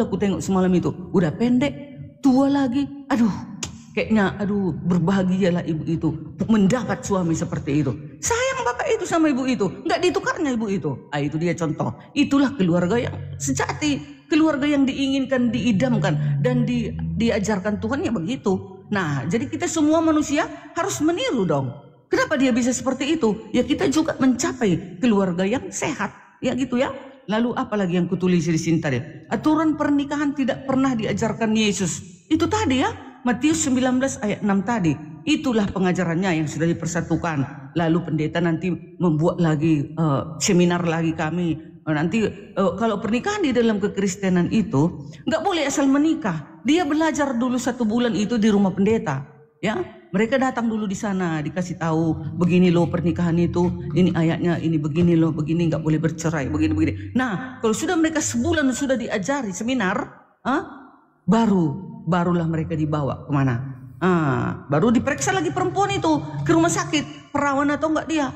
aku tengok semalam itu. Udah pendek, tua lagi. Aduh, kayaknya berbahagialah ibu itu mendapat suami seperti itu. Sayang bapak itu sama ibu itu, nggak ditukarnya ibu itu. Itu dia contoh. Itulah keluarga yang sejati, keluarga yang diinginkan, diidamkan dan diajarkan Tuhan ya begitu. Nah, jadi kita semua manusia harus meniru dong. Kenapa dia bisa seperti itu? Ya kita juga mencapai keluarga yang sehat, ya gitu ya. Lalu apalagi yang kutulis di sini tadi? Aturan pernikahan tidak pernah diajarkan Yesus. Itu tadi ya, Matius 19 ayat 6 tadi. Itulah pengajarannya yang sudah dipersatukan. Lalu pendeta nanti membuat lagi seminar lagi kami. Nanti kalau pernikahan di dalam kekristenan itu nggak boleh asal menikah. Dia belajar dulu 1 bulan itu di rumah pendeta. Ya, mereka datang dulu di sana, dikasih tahu begini loh pernikahan itu, ini ayatnya, ini begini loh, begini nggak boleh bercerai, begini. Nah, kalau sudah mereka sebulan sudah diajari seminar, barulah mereka dibawa kemana? Baru diperiksa lagi perempuan itu ke rumah sakit, perawan atau enggak dia.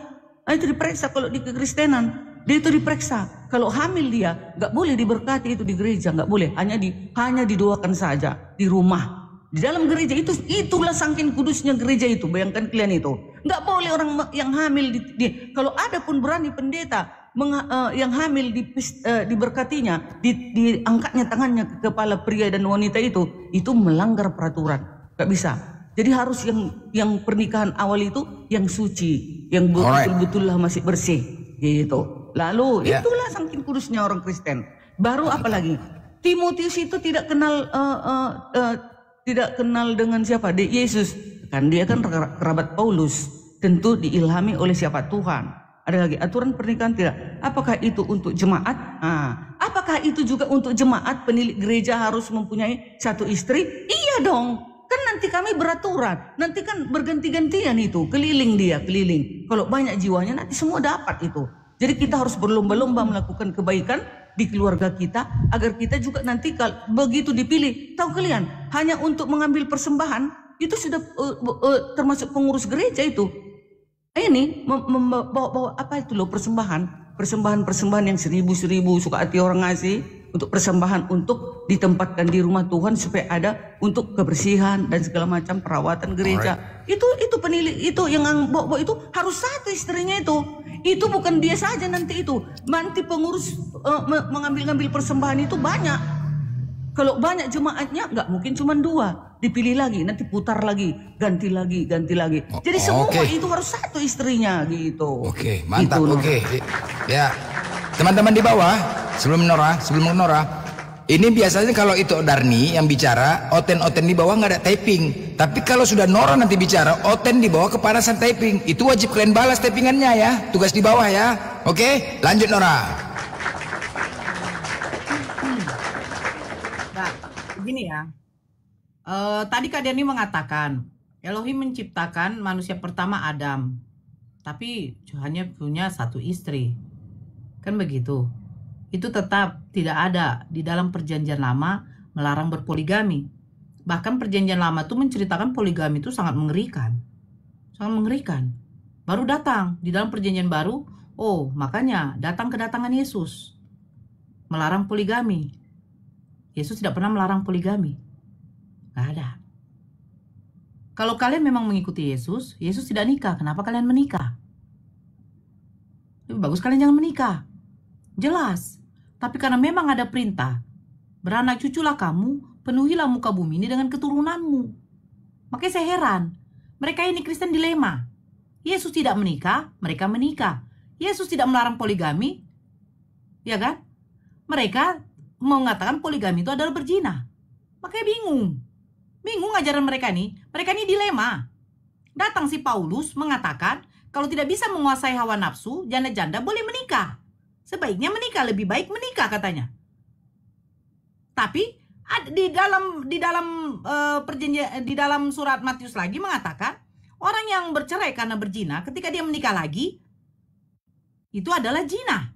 Itu diperiksa kalau di kekristenan. Dia itu diperiksa. Kalau hamil dia nggak boleh diberkati itu di gereja, nggak boleh. Hanya didoakan saja di rumah. Di dalam gereja itulah saking kudusnya gereja itu. Bayangkan kalian itu. Nggak boleh orang yang hamil kalau ada pun berani pendeta yang hamil diberkatinya, diangkatnya tangannya ke kepala pria dan wanita itu melanggar peraturan. Nggak bisa. Jadi harus yang pernikahan awal itu yang suci, yang betul-betul lah masih bersih, gitu. Lalu itulah saking kudusnya orang Kristen. Baru apalagi? Timotius itu tidak kenal dengan siapa? Yesus. Kan dia kan kerabat Paulus. Tentu diilhami oleh siapa? Tuhan. Ada lagi aturan pernikahan tidak? Apakah itu untuk jemaat? Apakah itu juga untuk jemaat penilik gereja harus mempunyai 1 istri? Iya dong. Kan nanti kami beraturan. Nanti kan berganti-gantian itu. Keliling. Kalau banyak jiwanya nanti semua dapat itu. Jadi kita harus berlomba-lomba melakukan kebaikan di keluarga kita agar kita juga nanti begitu dipilih. Tahu kalian, hanya untuk mengambil persembahan itu sudah termasuk pengurus gereja itu. Ini bawa apa itu loh persembahan yang 1000 suka hati orang ngasih untuk persembahan untuk ditempatkan di rumah Tuhan supaya ada untuk kebersihan dan segala macam perawatan gereja. Itu penilik itu yang bawa itu harus 1 istrinya itu. Itu bukan dia saja nanti itu. Nanti pengurus mengambil persembahan itu banyak. Kalau banyak jemaatnya nggak mungkin cuma 2. Dipilih lagi, nanti putar lagi, ganti lagi. Jadi semua itu harus 1 istrinya gitu. Oke, mantap. Gitu, ya, teman-teman di bawah sebelum Nora, ini biasanya kalau itu Darni yang bicara, Oten di bawah nggak ada typing. Tapi kalau sudah Nora nanti bicara, Oten di bawah kepanasan typing. Itu wajib kalian balas typingannya ya. Tugas di bawah ya. Oke, lanjut Nora. Nah, begini ya. Tadi Kak Dani mengatakan Elohim menciptakan manusia pertama Adam, tapi hanya punya 1 istri. Kan begitu. Itu tetap tidak ada di dalam perjanjian lama melarang berpoligami. Bahkan perjanjian lama itu menceritakan poligami itu sangat mengerikan. Sangat mengerikan. Baru datang di dalam perjanjian baru, makanya datang kedatangan Yesus. Melarang poligami. Yesus tidak pernah melarang poligami. Gak ada. Kalau kalian memang mengikuti Yesus tidak nikah. Kenapa kalian menikah? Lebih bagus kalian jangan menikah. Jelas. Tapi karena memang ada perintah, beranak cuculah kamu, penuhilah muka bumi ini dengan keturunanmu. Makanya saya heran. Mereka ini Kristen dilema. Yesus tidak menikah, mereka menikah. Yesus tidak melarang poligami, ya kan? Mereka mengatakan poligami itu adalah berzina. Makanya bingung ajaran mereka ini dilema. Datang si Paulus mengatakan kalau tidak bisa menguasai hawa nafsu, janda-janda boleh menikah. Sebaiknya menikah, lebih baik menikah katanya. Tapi di dalam surat Matius lagi mengatakan orang yang bercerai karena berzina ketika dia menikah lagi itu adalah zina.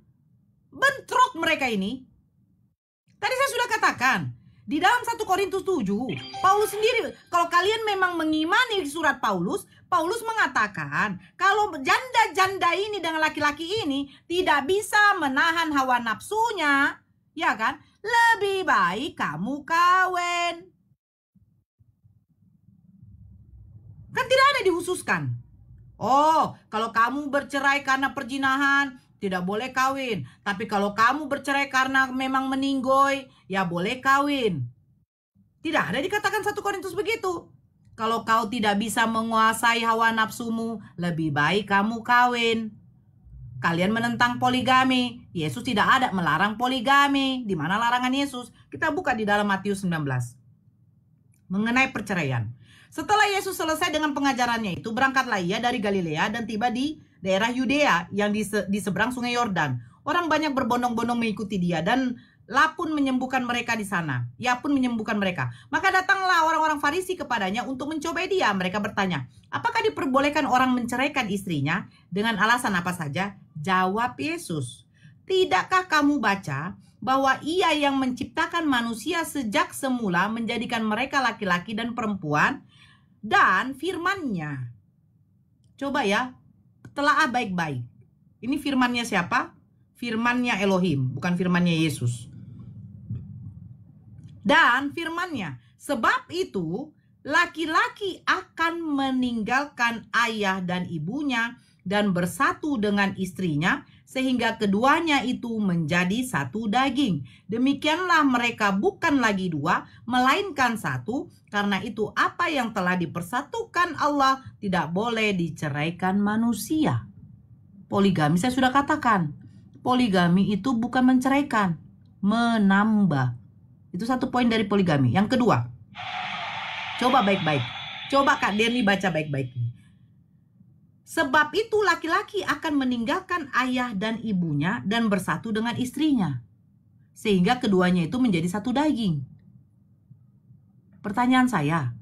Bentrok mereka ini. Tadi saya sudah katakan di dalam 1 Korintus 7, Paulus sendiri, kalau kalian memang mengimani surat Paulus mengatakan kalau janda-janda ini dengan laki-laki ini tidak bisa menahan hawa nafsunya, ya kan? lebih baik kamu kawin. Kan tidak ada dihususkan. Oh, kalau kamu bercerai karena perzinahan, tidak boleh kawin. Tapi kalau kamu bercerai karena memang meninggoy, ya boleh kawin. Tidak ada dikatakan 1 Korintus begitu. Kalau kau tidak bisa menguasai hawa nafsumu, lebih baik kamu kawin. Kalian menentang poligami. Yesus tidak ada melarang poligami. Di mana larangan Yesus? Kita buka di dalam Matius 19. Mengenai perceraian. Setelah Yesus selesai dengan pengajarannya itu, berangkatlah ia dari Galilea dan tiba di daerah Yudea yang di seberang sungai Yordan. Orang banyak berbondong-bondong mengikuti dia dan La pun menyembuhkan mereka di sana. Ia pun menyembuhkan mereka. Maka datanglah orang-orang Farisi kepadanya untuk mencobai dia. Mereka bertanya, apakah diperbolehkan orang menceraikan istrinya dengan alasan apa saja? Jawab Yesus, tidakkah kamu baca bahwa ia yang menciptakan manusia sejak semula menjadikan mereka laki-laki dan perempuan, dan firman-Nya. Coba ya, telaah baik-baik. Ini firman-Nya siapa? Firman-Nya Elohim, bukan firman-Nya Yesus. Dan firman-Nya, sebab itu laki-laki akan meninggalkan ayah dan ibunya dan bersatu dengan istrinya, sehingga keduanya itu menjadi satu daging. Demikianlah mereka bukan lagi dua, melainkan satu. Karena itu apa yang telah dipersatukan Allah tidak boleh diceraikan manusia. Poligami saya sudah katakan. Poligami itu bukan menceraikan, menambah. Itu 1 poin dari poligami. Yang kedua, coba baik-baik. Coba Kak Denny baca baik-baik. Sebab itu laki-laki akan meninggalkan ayah dan ibunya dan bersatu dengan istrinya, sehingga keduanya itu menjadi satu daging. Pertanyaan saya,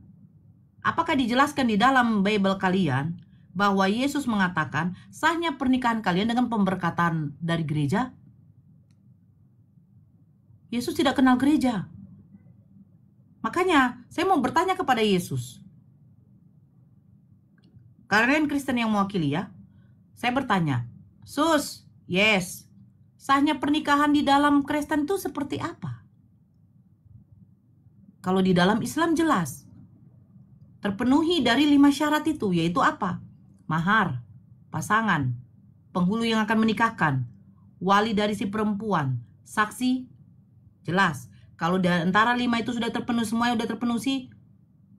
apakah dijelaskan di dalam Bible kalian bahwa Yesus mengatakan sahnya pernikahan kalian dengan pemberkatan dari gereja? Yesus tidak kenal gereja. Makanya saya mau bertanya kepada Yesus. Kalian Kristen yang mewakili ya, saya bertanya, Sus, yes, sahnya pernikahan di dalam Kristen itu seperti apa? Kalau di dalam Islam jelas, terpenuhi dari 5 syarat itu, yaitu apa? Mahar, pasangan, penghulu yang akan menikahkan, wali dari si perempuan, saksi, jelas. Kalau di antara 5 itu sudah terpenuhi, semuanya sudah terpenuhi,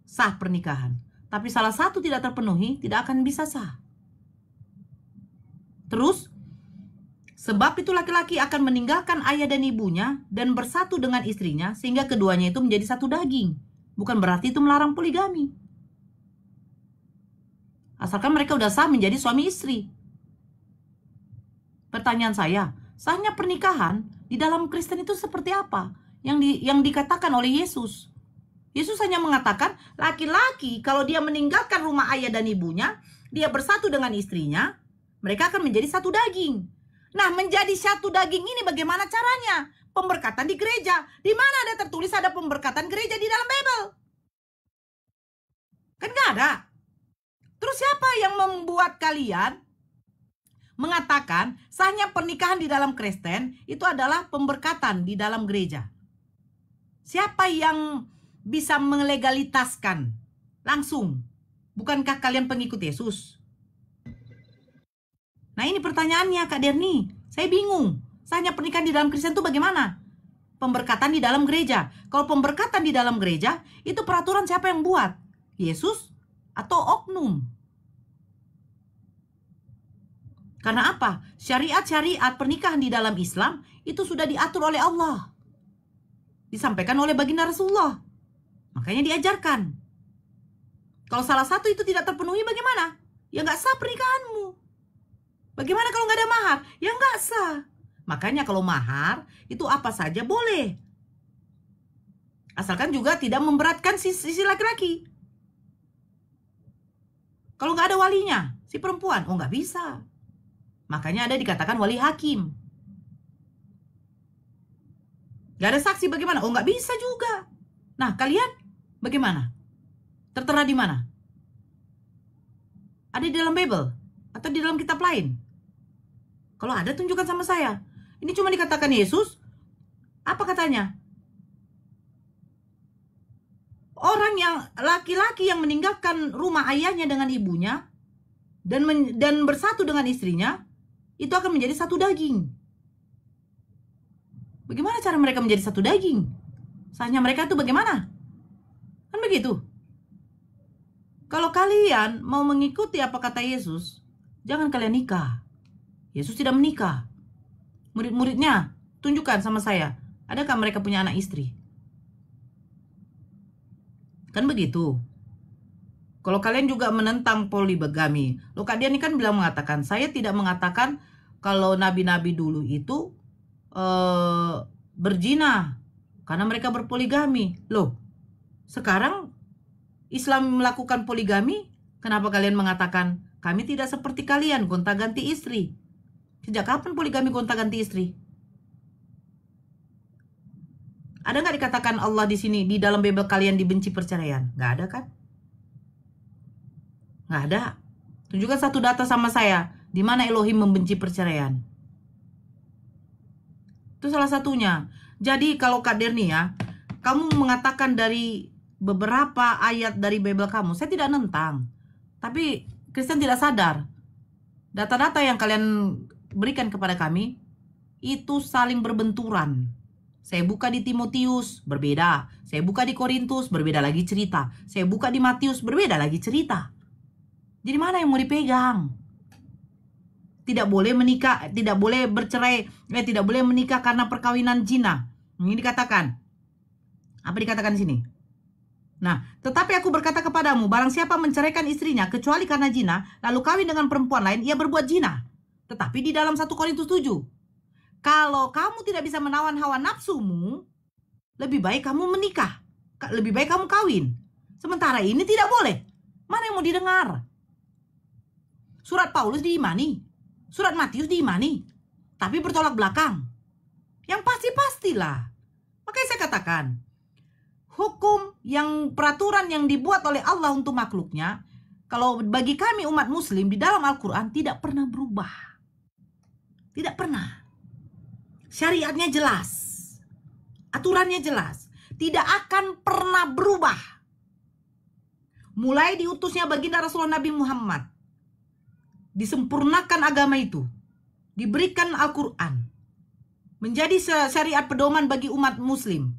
sah pernikahan. Tapi salah satu tidak terpenuhi, tidak akan bisa sah. Terus, sebab itu laki-laki akan meninggalkan ayah dan ibunya dan bersatu dengan istrinya, sehingga keduanya itu menjadi satu daging. Bukan berarti itu melarang poligami. Asalkan mereka udah sah menjadi suami istri. Pertanyaan saya, sahnya pernikahan di dalam Kristen itu seperti apa? Yang dikatakan oleh Yesus. Yesus hanya mengatakan laki-laki kalau dia meninggalkan rumah ayah dan ibunya, dia bersatu dengan istrinya, mereka akan menjadi satu daging. Nah, menjadi satu daging ini bagaimana caranya? Pemberkatan di gereja. Di mana ada tertulis ada pemberkatan gereja di dalam Bible? Kan gak ada. Terus siapa yang membuat kalian mengatakan sahnya pernikahan di dalam Kristen itu adalah pemberkatan di dalam gereja? Siapa yang bisa melegalitaskan langsung? Bukankah kalian pengikut Yesus? Nah, ini pertanyaannya Kak Derni. Saya bingung. Sahnya pernikahan di dalam Kristen itu bagaimana? Pemberkatan di dalam gereja. Kalau pemberkatan di dalam gereja, itu peraturan siapa yang buat? Yesus atau oknum? Karena apa? Syariat-syariat pernikahan di dalam Islam itu sudah diatur oleh Allah. Disampaikan oleh baginda Rasulullah. Makanya diajarkan. Kalau salah satu itu tidak terpenuhi bagaimana? Ya nggak sah pernikahanmu. Bagaimana kalau nggak ada mahar? Ya nggak sah. Makanya kalau mahar itu apa saja boleh. Asalkan juga tidak memberatkan sisi laki-laki. Kalau nggak ada walinya, si perempuan, oh nggak bisa. Makanya ada dikatakan wali hakim. Nggak ada saksi bagaimana? Oh nggak bisa juga. Nah kalian bagaimana? Tertera di mana? Ada di dalam Bible? Atau di dalam kitab lain? Kalau ada tunjukkan sama saya. Ini cuma dikatakan Yesus. Apa katanya? orang yang laki-laki yang meninggalkan rumah ayahnya dengan ibunya dan bersatu dengan istrinya, itu akan menjadi satu daging. Bagaimana cara mereka menjadi satu daging? Sahnya mereka itu bagaimana? Kan begitu. Kalau kalian mau mengikuti apa kata Yesus, jangan kalian nikah. Yesus tidak menikah. Murid-muridnya, tunjukkan sama saya, adakah mereka punya anak istri? Kan begitu. Kalau kalian juga menentang poligami, loh Kak Dian ini kan bilang mengatakan, saya tidak mengatakan kalau nabi-nabi dulu itu berzina karena mereka berpoligami. Loh, sekarang Islam melakukan poligami, kenapa kalian mengatakan kami tidak seperti kalian gonta-ganti istri? Sejak kapan poligami gonta-ganti istri? Ada nggak dikatakan Allah di sini di dalam Bible kalian dibenci perceraian? Nggak ada kan? Nggak ada. Tunjukkan satu data sama saya, di mana Elohim membenci perceraian. Itu salah satunya. Jadi kalau Kak Derni ya, kamu mengatakan dari beberapa ayat dari Bible kamu, saya tidak nentang. Tapi Kristen tidak sadar. Data-data yang kalian berikan kepada kami, itu saling berbenturan. Saya buka di Timotius, berbeda. Saya buka di Korintus, berbeda lagi cerita. Saya buka di Matius, berbeda lagi cerita. Jadi mana yang mau dipegang? Tidak boleh menikah, tidak boleh bercerai, tidak boleh menikah karena perkawinan zina. Ini dikatakan. Apa dikatakan di sini? Nah, tetapi aku berkata kepadamu, barang siapa menceraikan istrinya kecuali karena zina, lalu kawin dengan perempuan lain, ia berbuat zina. Tetapi di dalam 1 Korintus 7, kalau kamu tidak bisa menawan hawa nafsumu, lebih baik kamu menikah. Lebih baik kamu kawin. Sementara ini tidak boleh. Mana yang mau didengar? Surat Paulus diimani. Surat Matius diimani. Tapi bertolak belakang. Yang pasti-pastilah. Makanya saya katakan, hukum yang peraturan yang dibuat oleh Allah untuk makhluknya, kalau bagi kami umat muslim di dalam Al-Quran tidak pernah berubah. Tidak pernah. Syariatnya jelas, aturannya jelas, tidak akan pernah berubah. Mulai diutusnya baginda Rasulullah Nabi Muhammad, disempurnakan agama itu, diberikan Al-Quran, menjadi syariat pedoman bagi umat muslim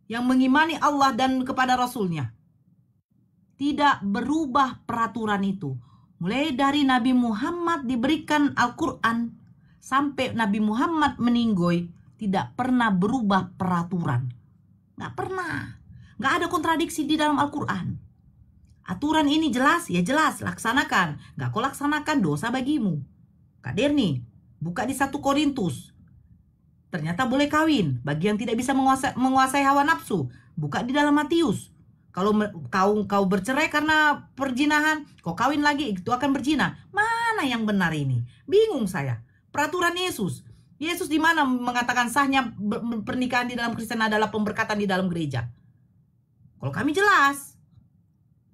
yang mengimani Allah dan kepada Rasulnya. Tidak berubah peraturan itu. Mulai dari Nabi Muhammad diberikan Al-Quran, sampai Nabi Muhammad meninggoy, tidak pernah berubah peraturan. Nggak pernah. Nggak ada kontradiksi di dalam Al-Quran. Aturan ini jelas, ya jelas, laksanakan. Nggak kau laksanakan, dosa bagimu. Kak Derni, buka di 1 Korintus. Ternyata boleh kawin. Bagi yang tidak bisa menguasai hawa nafsu, buka di dalam Matius. Kalau kau bercerai karena perzinahan, kau kawin lagi, itu akan berzina. Mana yang benar ini? Bingung saya. Peraturan Yesus. Yesus di mana mengatakan sahnya pernikahan di dalam Kristen adalah pemberkatan di dalam gereja? Kalau kami jelas.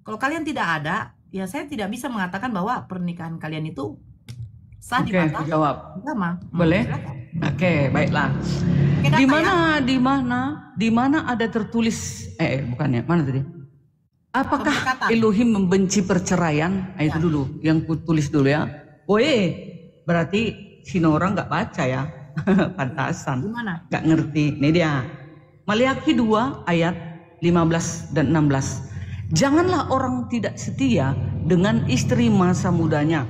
Kalau kalian tidak ada, ya saya tidak bisa mengatakan bahwa pernikahan kalian itu sah di mata jawab. agama. Boleh? Oke, baiklah. Di mana ada tertulis bukannya, mana tadi? Apakah Elohim membenci perceraian? Itu dulu, yang kutulis dulu ya. Berarti sini orang nggak baca ya. Pantasan. Gimana? Nggak ngerti. Ini dia. Maliaki 2 ayat 15 dan 16. Janganlah orang tidak setia dengan istri masa mudanya,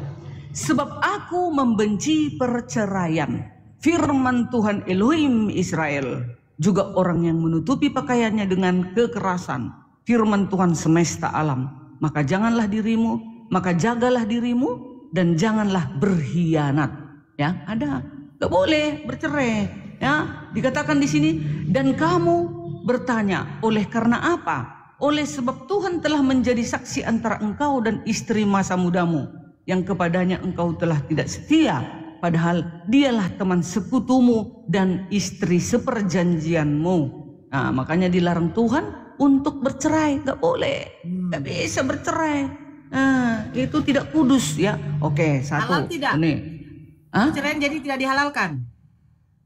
sebab aku membenci perceraian. Firman Tuhan Elohim Israel. Juga orang yang menutupi pakaiannya dengan kekerasan. Firman Tuhan semesta alam. Maka janganlah dirimu, maka jagalah dirimu, dan janganlah berkhianat. Ya, ada. Gak boleh bercerai. Ya, dikatakan di sini, dan kamu bertanya, oleh karena apa? Oleh sebab Tuhan telah menjadi saksi antara engkau dan istri masa mudamu, yang kepadanya engkau telah tidak setia, padahal dialah teman sekutumu dan istri seperjanjianmu. Nah, makanya dilarang Tuhan untuk bercerai. Gak boleh. Gak bisa bercerai. Nah, itu tidak kudus ya. Oke, satu. Halal tidak? Ini. Perceraian jadi tidak dihalalkan.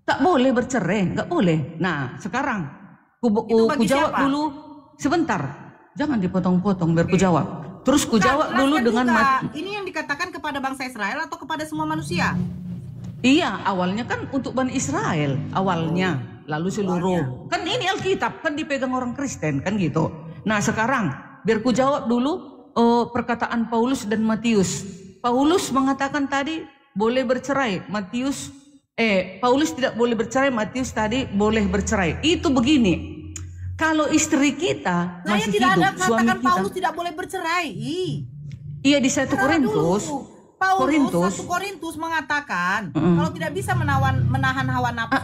Tak boleh bercerai, nggak boleh. Nah, sekarang ku jawab siapa? dulu sebentar. Jangan dipotong-potong biar ku jawab. Terus ku jawab dulu dengan ini yang dikatakan kepada bangsa Israel atau kepada semua manusia? Iya, awalnya kan untuk Bani Israel, awalnya, lalu seluruh. Kan ini Alkitab kan dipegang orang Kristen kan gitu. Nah, sekarang biar ku jawab dulu perkataan Paulus dan Matius. Paulus mengatakan tadi boleh bercerai, Paulus tidak boleh bercerai, Matius tadi boleh bercerai. Itu begini. Kalau istri kita masih hidup, suami kita. Paulus tidak boleh bercerai. Iya di 1 Korintus. Paulus 1 Korintus mengatakan kalau tidak bisa menahan hawa nafsu,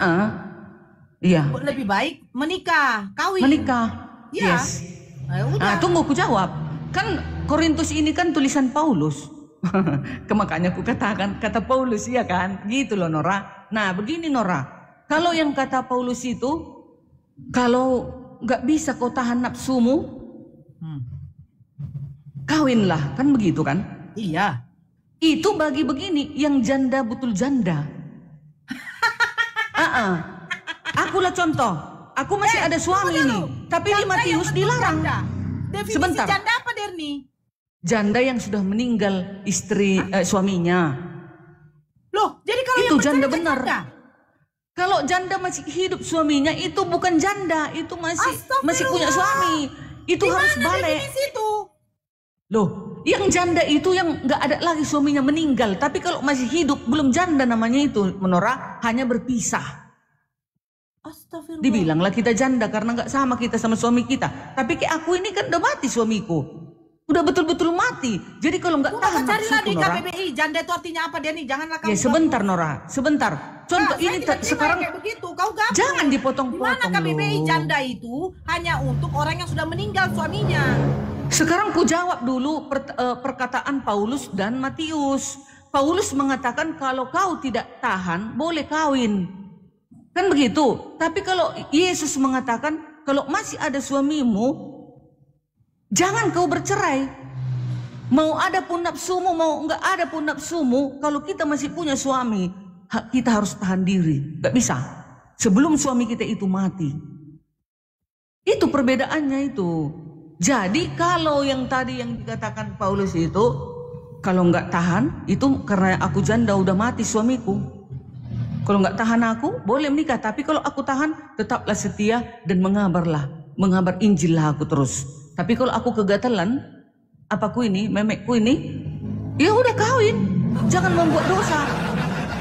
iya. lebih baik menikah, kawin. Menikah. Ya. Yes. Nah, tunggu ku jawab. Kan Korintus ini kan tulisan Paulus. Makanya ku katakan kata Paulus, iya kan? Gitu loh Nora. Nah, begini Nora. Kalau yang kata Paulus itu, kalau nggak bisa kau tahan nafsumu, kawinlah, kan begitu kan? Iya. Itu bagi begini, yang janda betul janda. Akulah contoh. Aku masih ada suami ini, tapi di Matius dilarang. Definisi Sebentar. janda apa, Derni? Janda yang sudah meninggal suaminya. Loh, jadi kalau itu yang janda bercerai benar. janda? Kalau janda masih hidup suaminya itu bukan janda, itu masih punya suami. Itu harus balik. Itu? Loh, yang janda itu yang nggak ada lagi suaminya meninggal. Tapi kalau masih hidup belum janda namanya itu, Menora, hanya berpisah. Astagfirullah. Dibilanglah kita janda karena nggak sama kita sama suami kita. Tapi kayak aku ini kan udah mati suamiku. Udah betul-betul mati. Jadi kalau nggak tahan carilah di Nora. KBBI. Janda itu artinya apa, Denny? Janganlah kamu. Ya sebentar Nora, sebentar. Contoh ini sekarang kayak begitu. Kau gabung. jangan dipotong-potong. Gimana KBBI janda itu hanya untuk orang yang sudah meninggal suaminya? Sekarang ku jawab dulu perkataan Paulus dan Matius. Paulus mengatakan kalau kau tidak tahan boleh kawin. Kan begitu. Tapi kalau Yesus mengatakan kalau masih ada suamimu, jangan kau bercerai. Mau ada pun nafsumu, mau enggak ada pun nafsumu, kalau kita masih punya suami, kita harus tahan diri. Gak bisa. Sebelum suami kita itu mati. Itu perbedaannya itu. Jadi kalau yang tadi yang dikatakan Paulus itu, kalau enggak tahan, itu karena aku janda udah mati suamiku. Kalau enggak tahan aku, boleh menikah. Tapi kalau aku tahan, tetaplah setia dan mengabar Injil lah aku terus. Tapi kalau aku kegatelan, apaku ini, memekku ini, ya udah kawin. Jangan membuat dosa.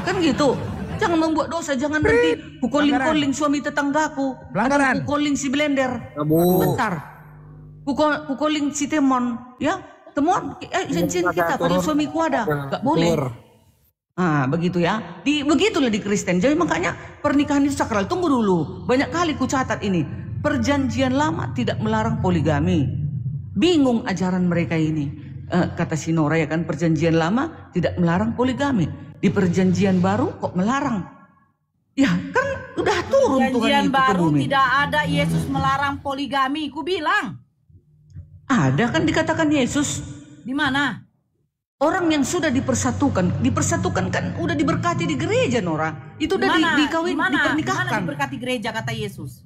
Kan gitu. Jangan membuat dosa, jangan nanti kukoling-koling suami tetanggaku. Atau kukoling si blender. Bentar. Kukoling si temon. Ya, temuan cincin kita padahal suamiku ada. Gak boleh. Begitu ya. Begitulah di Kristen. Jadi makanya pernikahan itu sakral. Tunggu dulu. Banyak kali ku catat ini. Perjanjian lama tidak melarang poligami. Bingung ajaran mereka ini. Kata Sinora ya kan, perjanjian lama tidak melarang poligami. Di perjanjian baru kok melarang? Ya kan udah turun Tuhan itu ke bumi. Perjanjian baru tidak ada Yesus melarang poligami. Ku bilang. Ada kan dikatakan Yesus. Di mana? Orang yang sudah dipersatukan kan udah diberkati di gereja Nora. Itu udah dipernikahan. Dimana diberkati gereja kata Yesus?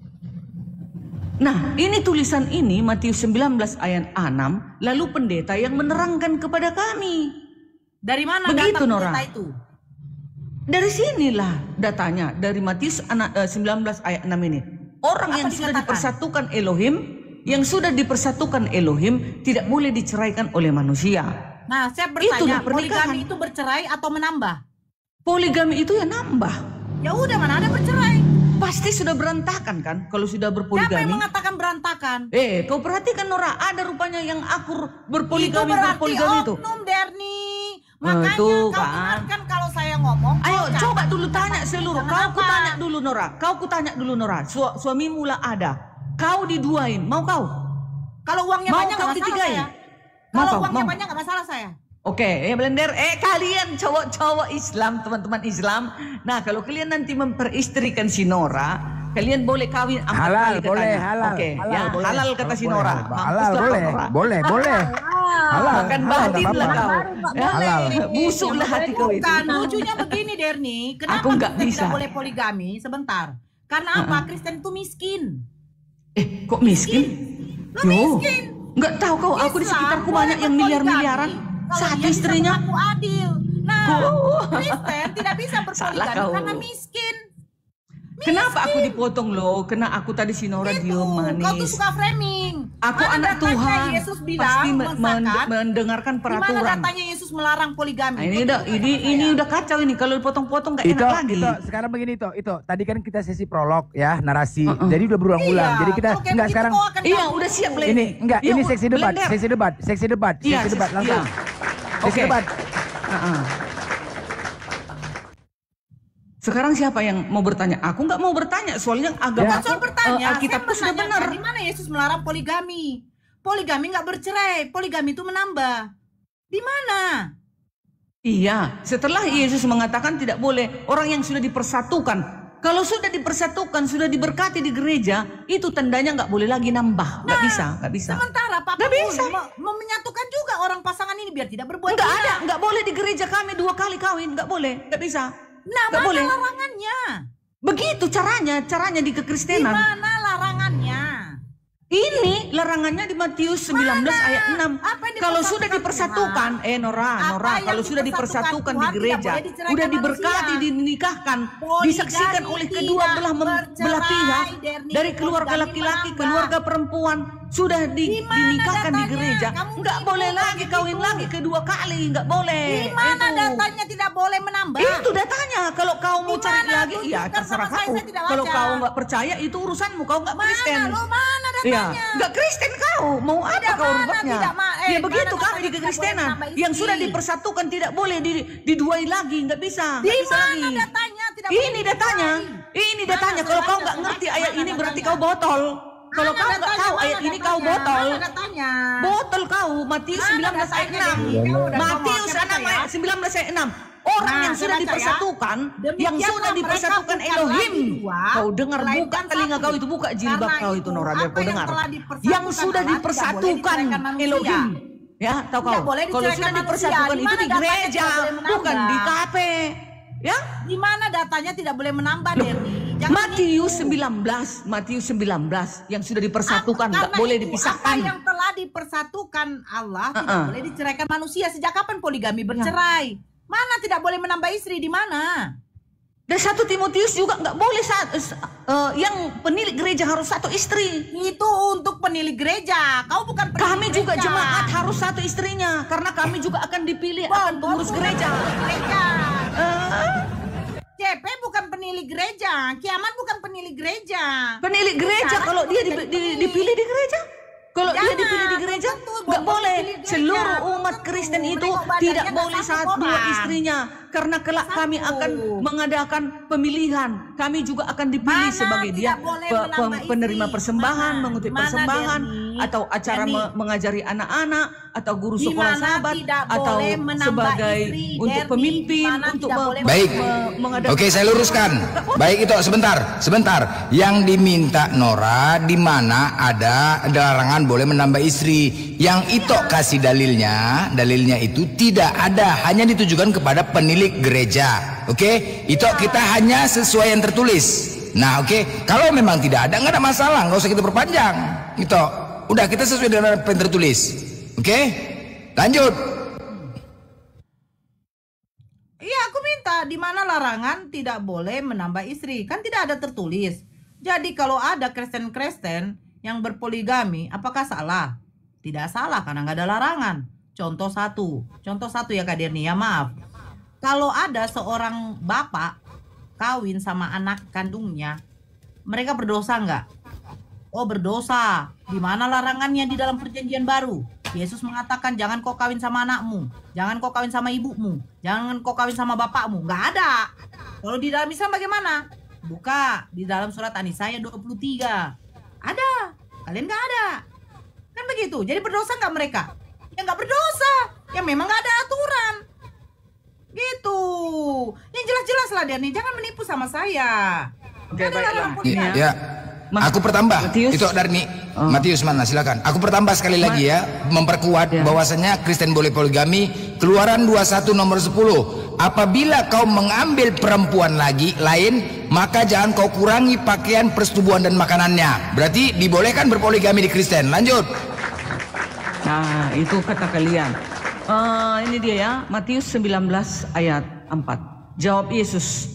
Nah, ini tulisan ini Matius 19 ayat 6, lalu pendeta yang menerangkan kepada kami. Dari mana begitu, data Nora? pendeta itu? Dari sinilah datanya, dari Matius 19 ayat 6 ini. Orang yang sudah dipersatukan Elohim, tidak boleh diceraikan oleh manusia. Nah, saya bertanya, poligami itu bercerai atau menambah? Poligami itu ya nambah. Ya udah, mana ada bercerai? Pasti sudah berantakan kan kalau sudah berpoligami. Siapa yang mengatakan berantakan? Kau perhatikan Nora, ada rupanya yang akur berpoligami itu. Oknum Derni. Makanya kau dengarkan kalau saya ngomong. Ayo coba dulu tanya seluruh. Kau tanya dulu Nora. Suamimu lah ada. Kau diduain, mau kau? Kalau uangnya banyak nggak masalah saya. Kalau uangnya banyak nggak masalah saya. Oke, blender. Kalian cowok-cowok Islam, teman-teman Islam. Nah, kalau kalian nanti memperistrikan si Nora, kalian boleh kawin 4 kali katanya. Boleh, halal. Oke, halal kata si Nora. Halal, boleh. Halal. Makan batin lah kau. Halal. Busuk lah hati kau itu. Bukan, lucunya begini Derni. Kenapa kita tidak boleh poligami? Sebentar. Karena apa? Kristen itu miskin. Kok miskin? Miskin. Nggak tahu kau, aku di sekitarku banyak yang miliar-miliaran. Satu istrinya. Aku adil. Nah, Kristen tidak bisa berpoligami karena miskin. Kenapa aku dipotong loh? Kena aku tadi si Nora diem manis. Kau tuh suka framing. Aku Mana anak datanya Tuhan. Yesus bilang, Pasti mendengarkan mendengarkan Di mana peraturan. datanya Yesus melarang poligami? Nah, ini udah kacau ini. Kalau dipotong-potong nggak enak lagi. Sekarang begini itu. Tadi kan kita sesi prolog ya, narasi. Jadi udah berulang-ulang. Jadi kita kalau kayak enggak begitu sekarang. kau akan Iya, tahu. udah siap Blender. Ini seksi debat, Blender. seksi debat Iya, langsung. iya. Seksi Oke. debat. Sekarang siapa yang mau bertanya? Aku nggak mau bertanya, soalnya agama Bukan soal bertanya, Alkitabku saya sudah benar. bertanya, di mana Yesus melarang poligami? Poligami nggak bercerai, poligami itu menambah. Di mana? Iya, setelah Yesus mengatakan tidak boleh orang yang sudah dipersatukan. Kalau sudah dipersatukan, sudah diberkati di gereja, itu tandanya nggak boleh lagi nambah. Nggak bisa. Sementara Pak Nggak bisa. menyatukan juga orang pasangan ini biar tidak berbuat Nggak zina. ada, nggak boleh di gereja kami 2 kali kawin, nggak boleh, nggak bisa. Nah, Nggak mana boleh. larangannya? Begitu caranya di Di kekristenan. mana larangannya? Ini larangannya di Matius 19 ayat 6. Apa yang Kalau sudah dipersatukan, dipersatukan, Nora, yang kalau sudah dipersatukan di Tuhan gereja, tidak boleh diceraikan udah diberkati, manusia. dinikahkan, Poligami disaksikan oleh kedua tidak belah bercerai, pihak, Derni. dari keluarga Poligami laki-laki, menambah. keluarga perempuan, sudah Di mana dinikahkan di datanya? gereja, Kamu nggak nipu boleh orang lagi kawin begitu. lagi kedua kali, nggak boleh. Di mana Itu. datanya tidak boleh menambah? Itu datanya. Kalau kau mau Di cari mana? lagi, ya Tunjukkan terserah sama saya kau. tidak Kalau baca. kau nggak percaya, itu urusanmu. Kau nggak Kristen. Mana Iya, datanya? nggak Kristen kau. Mau apa Tidak, kau mana, rubahnya? tidak, Ya mana begitu kami katanya di tidak kekristenan. boleh menambah Yang istri? sudah dipersatukan tidak boleh diduai lagi, nggak bisa. Di Nggak bisa mana lagi. datanya? Tidak boleh Ini datanya. diduai. Ini datanya. Mana Kalau kau datanya? nggak ngerti Mana ayat ini datanya? berarti kau botol. Kalau Mana kau nggak datanya? tahu Mana ayat ini datanya? kau botol. Mana datanya? Botol kau. Matius Mana 19 ayat datanya, 6. Denny? Kamu udah Matius ngomong, 6 saya ayat 19 ayat 6. Orang Nah, yang sudah saya baca ya. dipersatukan, yang Demikianlah sudah mereka dipersatukan bukan Elohim. lagi dua, Kau dengar, buka melainkan telinga satu. kau itu, buka jilbab Karena kau itu itu, Nora, biar apa kau yang dengar. telah dipersatukan Yang sudah Allah tidak boleh dipersatukan diceraikan manusia. Elohim. Ya, tahu Tidak kau. boleh Kalau diceraikan sudah manusia. dipersatukan Di itu mana di datanya gereja, tidak boleh menambah? bukan di kafe. Ya? Di mana datanya tidak boleh menambah, Derni? Jangan Matius menipu. 19, Matius 19 yang sudah dipersatukan nggak Karena boleh itu, dipisahkan. Apa yang telah dipersatukan Allah tidak Uh-uh. boleh diceraikan manusia. Sejak kapan poligami bercerai? Mana tidak boleh menambah istri? Di mana? Dan 1 Timotius juga nggak boleh yang penilik gereja harus 1 istri. Itu untuk penilik gereja. Kau bukan penilik Kami juga gereja. jemaat harus 1 istrinya karena kami juga akan dipilih akan pengurus gereja. Gereja. Eh, CP bukan penilik gereja. Kiamat bukan penilik gereja. Penilik gereja Sekarang kalau dia bukan jadi penilik. dipilih di gereja. Kalau dia Jangan, dipilih di gereja belum tentu, nggak belum boleh. dipilih gereja, Seluruh belum umat tentu. Kristen itu Nengok badannya tidak nggak boleh satu 2 orang. istrinya karena kelak kami Satu. akan mengadakan pemilihan. Kami juga akan dipilih Mana sebagai dia tidak boleh menambah penerima istri? persembahan, Mana? mengutip Mana, persembahan, Denny? atau acara Denny. mengajari anak-anak, atau guru Di sekolah mana sahabat, tidak atau boleh menambah sebagai istri, untuk Denny? pemimpin, Di mana untuk tidak boleh Baik. mengadakan. Oke, saya luruskan. Baik itu sebentar. Yang diminta Nora di mana ada larangan boleh menambah istri. Yang itu kasih dalilnya itu tidak ada, hanya ditujukan kepada penilik gereja. Oke, itu kita hanya sesuai yang tertulis. Nah, oke, kalau memang tidak ada, nggak ada masalah, nggak usah kita perpanjang. Itu udah kita sesuai dengan apa yang tertulis. Oke, lanjut. Iya, aku minta di mana larangan tidak boleh menambah istri. Kan tidak ada tertulis. Jadi kalau ada Kristen-Kristen yang berpoligami, apakah salah? Tidak salah karena nggak ada larangan. Contoh satu ya Kak Derni, ya maaf. Kalau ada seorang bapak kawin sama anak kandungnya, mereka berdosa nggak? Oh, berdosa. Di mana larangannya di dalam perjanjian baru? Yesus mengatakan jangan kau kawin sama anakmu, jangan kau kawin sama ibumu, jangan kau kawin sama bapakmu. Nggak ada. Kalau di dalam Islam bagaimana? Buka di dalam surat An-Nisa 23. Ada. Kalian nggak ada. Kan begitu. Jadi berdosa nggak mereka? Ya nggak berdosa. Ya memang nggak ada aturan. Gitu. Yang jelas-jelas lah Dani. Jangan menipu sama saya. Oke, Nggak ada baiklah. larangan poligami. Ya. Aku pertambah. Matius. Itu Darni. Matius mana? Silakan. Aku pertambah sekali lagi ya, memperkuat Ya. bahwasannya Kristen boleh poligami. Keluaran 21 nomor 10. Apabila kau mengambil perempuan lain, maka jangan kau kurangi pakaian persetubuhan dan makanannya. Berarti dibolehkan berpoligami di Kristen. Lanjut. Nah, itu kata kalian. Ini dia ya, Matius 19 ayat 4. Jawab Yesus,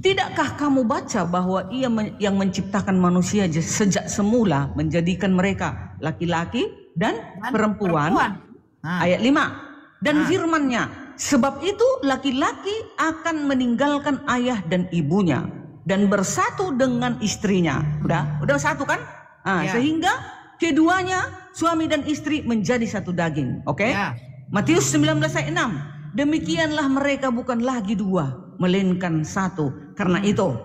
tidakkah kamu baca bahwa Ia yang menciptakan manusia sejak semula menjadikan mereka laki-laki dan perempuan? Ayat 5. Dan firman-Nya, sebab itu laki-laki akan meninggalkan ayah dan ibunya dan bersatu dengan istrinya. Udah satu kan? Sehingga keduanya, suami dan istri, menjadi satu daging. Oke? Matius 19 ayat 6. Demikianlah mereka bukan lagi dua, melainkan satu. Karena itu,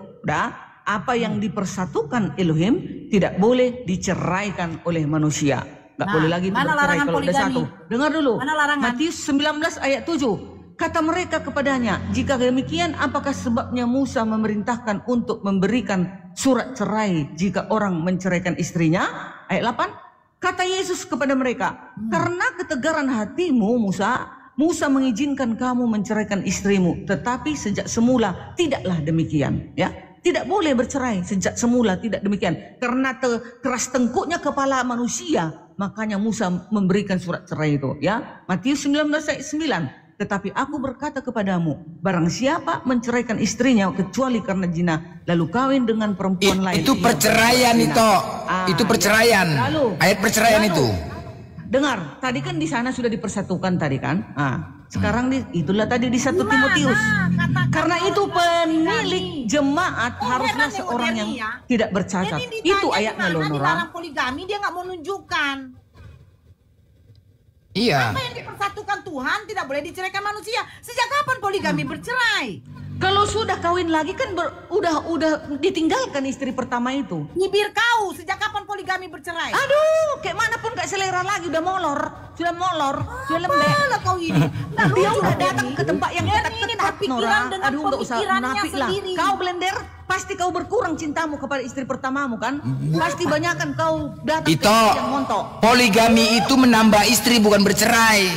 apa yang dipersatukan Elohim tidak boleh diceraikan oleh manusia. Gak boleh lagi bercerai kalau udah satu. Dengar dulu. Matius 19 ayat 7. Kata mereka kepadanya, jika demikian apakah sebabnya Musa memerintahkan untuk memberikan surat cerai jika orang menceraikan istrinya? Ayat 8. Kata Yesus kepada mereka, karena ketegaran hatimu Musa mengizinkan kamu menceraikan istrimu, tetapi sejak semula tidaklah demikian. Ya, tidak boleh bercerai sejak semula, tidak demikian. Karena keras tengkuknya kepala manusia, makanya Musa memberikan surat cerai itu. Ya, Matius 19 ayat 9. Tetapi aku berkata kepadamu, barang siapa menceraikan istrinya kecuali karena zina, lalu kawin dengan perempuan lain. Itu perceraian itu. Itu perceraian. Ayat perceraian itu. Dengar, tadi kan di sana sudah dipersatukan tadi kan? Sekarang itulah tadi di 1 Timotius. Karena itu pemilik jemaat haruslah seorang yang tidak bercacat. Itu ayatnya loh, Nora. Dalam poligami dia nggak mau nunjukkan. Iya. Apa yang dipersatukan Tuhan tidak boleh diceraikan manusia. Sejak kapan poligami bercerai? Kalau sudah kawin lagi kan udah ditinggalkan istri pertama itu. Bibir kau, sejak kapan poligami bercerai? Aduh, kayak mana pun gak selera lagi, udah molor, sudah lembek. Apalah kau ini? Dia udah datang ke tempat yang ketat-ketat, Nora. Aduh, gak usah munafik lah. Kau blender, pasti kau berkurang cintamu kepada istri pertamamu kan? Pasti banyakan kau datang ke yang montok. Poligami itu menambah istri bukan bercerai.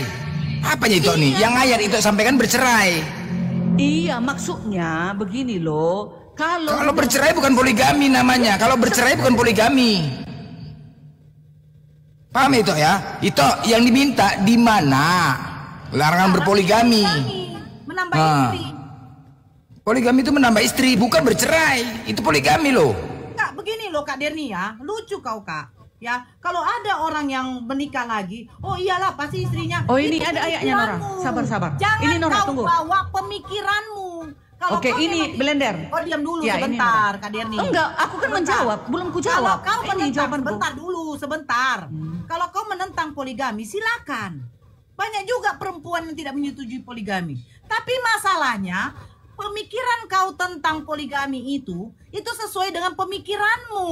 Apanya itu nih? Yang ayat itu sampaikan bercerai. Iya, maksudnya begini loh. Kalau bercerai bukan poligami namanya. Kalau bercerai bukan poligami. Paham itu ya? Itu yang diminta di mana? Larangan berpoligami. Menambah istri. Poligami itu menambah istri, bukan bercerai. Itu poligami loh. Kak, begini loh Kak Derni ya. Lucu kau Kak. Ya, kalau ada orang yang menikah lagi, oh iyalah pasti istrinya. Oh ini ada ayatnya Nora. Sabar. Jangan ini Nora, kau tunggu. bawa pemikiranmu. Kalau Oke, ini blender. Oh diam dulu sebentar Kak Derni. Enggak, aku kan menjawab, belum ku jawab. Kalau kau menentang, sebentar. Hmm. Kalau kau menentang poligami, silakan. Banyak juga perempuan yang tidak menyetujui poligami. Tapi masalahnya, pemikiran kau tentang poligami itu sesuai dengan pemikiranmu.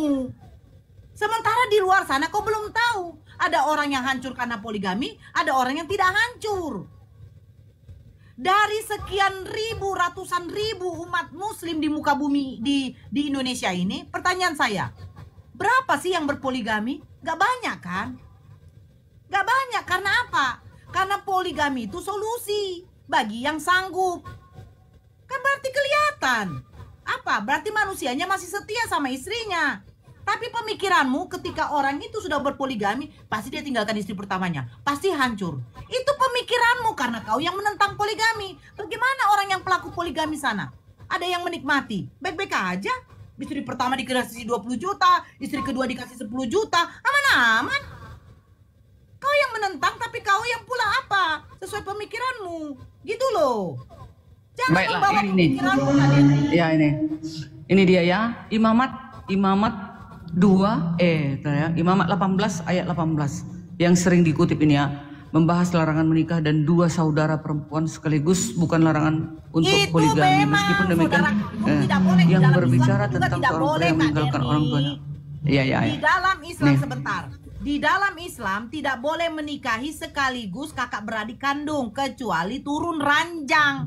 Sementara di luar sana kau belum tahu. Ada orang yang hancur karena poligami, ada orang yang tidak hancur. Dari sekian ribu, ratusan ribu umat muslim di muka bumi di Indonesia ini, pertanyaan saya, berapa sih yang berpoligami? Gak banyak kan? Gak banyak, karena apa? Karena poligami itu solusi bagi yang sanggup. Kan berarti kelihatan. Apa? Berarti manusianya masih setia sama istrinya. Tapi pemikiranmu ketika orang itu sudah berpoligami, pasti dia tinggalkan istri pertamanya. Pasti hancur. Itu pemikiranmu karena kau yang menentang poligami. Bagaimana orang yang pelaku poligami sana? Ada yang menikmati. Baik-baik aja. Istri pertama dikasih 20 juta, istri kedua dikasih 10 juta. Aman-aman. Kau yang menentang tapi kau yang pula apa? Sesuai pemikiranmu. Gitu loh. Jangan membawa pemikiranmu. Ya ini dia ya. Imamat 2 Imamat 18 ayat 18 yang sering dikutip ini ya, membahas larangan menikah dan 2 saudara perempuan sekaligus bukan larangan untuk poligami. Meskipun demikian yang berbicara tentang seorang pria yang meninggalkan orang tuanya. Di dalam Islam sebentar. Di dalam Islam tidak boleh menikahi sekaligus kakak beradik kandung kecuali turun ranjang.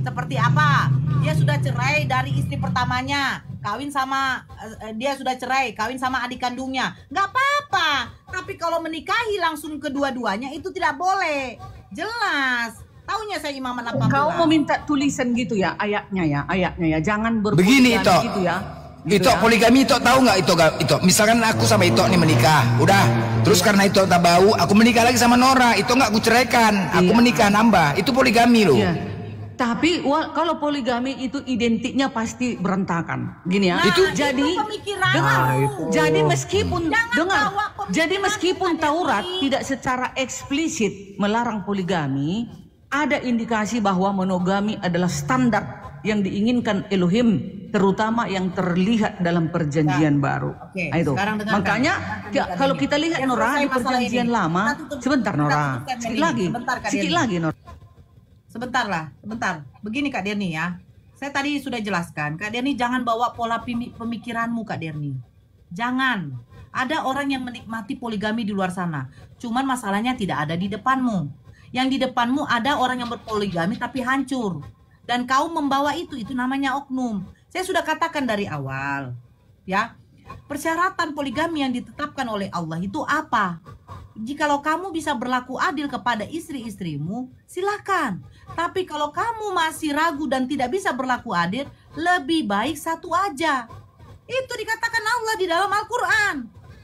Seperti apa? Dia sudah cerai dari istri pertamanya, kawin sama dia sudah cerai, kawin sama adik kandungnya, nggak apa-apa. Tapi kalau menikahi langsung kedua-duanya itu tidak boleh. Jelas. Taunya saya Imamat 18. Kau mau minta tulisan gitu ya ayatnya ya, jangan begini gitu ya. gitu Itu ya. poligami, itu tahu nggak itu? Misalkan aku sama itu nih menikah, udah. Terus karena itu tak bau, aku menikah lagi sama Nora. Itu nggak aku ceraikan, aku menikah nambah. Itu poligami loh. Iya. Tapi kalau poligami itu identiknya pasti berantakan. Gini ya. Nah, Itu- itu pemikiran. dengar. Nah, Jadi meskipun Jangan dengar. bawa pemikiran Jadi meskipun pada Taurat diri. tidak secara eksplisit melarang poligami, ada indikasi bahwa monogami adalah standar yang diinginkan Elohim, terutama yang terlihat dalam perjanjian baru. Oke, Nah, itu. sekarang dengarkan. Makanya Dengarkan kalau ini. kita lihat Yang Nora selesai di masalah perjanjian ini. lama, Kita tutup- sebentar kita Nora, tutup statement sedikit ini. lagi, Sebentar, Kak sedikit Denny. lagi Nora. Sebentar. Begini Kak Derni ya. Saya tadi sudah jelaskan, Kak Derni jangan bawa pola pemikiranmu Kak Derni. Jangan. Ada orang yang menikmati poligami di luar sana. Cuman masalahnya tidak ada di depanmu. Yang di depanmu ada orang yang berpoligami tapi hancur. Dan kau membawa itu namanya oknum. Saya sudah katakan dari awal. Ya. Persyaratan poligami yang ditetapkan oleh Allah itu apa? Jikalau kamu bisa berlaku adil kepada istri-istrimu, silakan. Tapi kalau kamu masih ragu dan tidak bisa berlaku adil, lebih baik satu aja. Itu dikatakan Allah di dalam Al-Quran.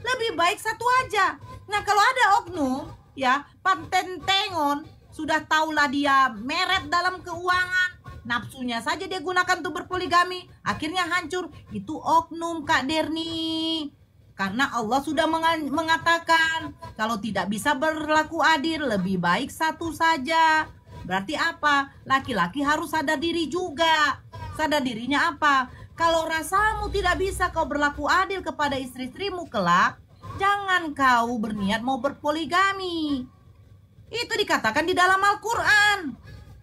Lebih baik satu aja. Nah kalau ada oknum, ya, pantentengon, sudah tahulah dia meret dalam keuangan, nafsunya saja dia gunakan untuk berpoligami, akhirnya hancur. Itu oknum Kak Derni. Karena Allah sudah mengatakan kalau tidak bisa berlaku adil, lebih baik satu saja. Berarti apa? Laki-laki harus sadar diri juga. Sadar dirinya apa? Kalau rasamu tidak bisa kau berlaku adil kepada istri-istrimu kelak, jangan kau berniat mau berpoligami. Itu dikatakan di dalam Al-Quran.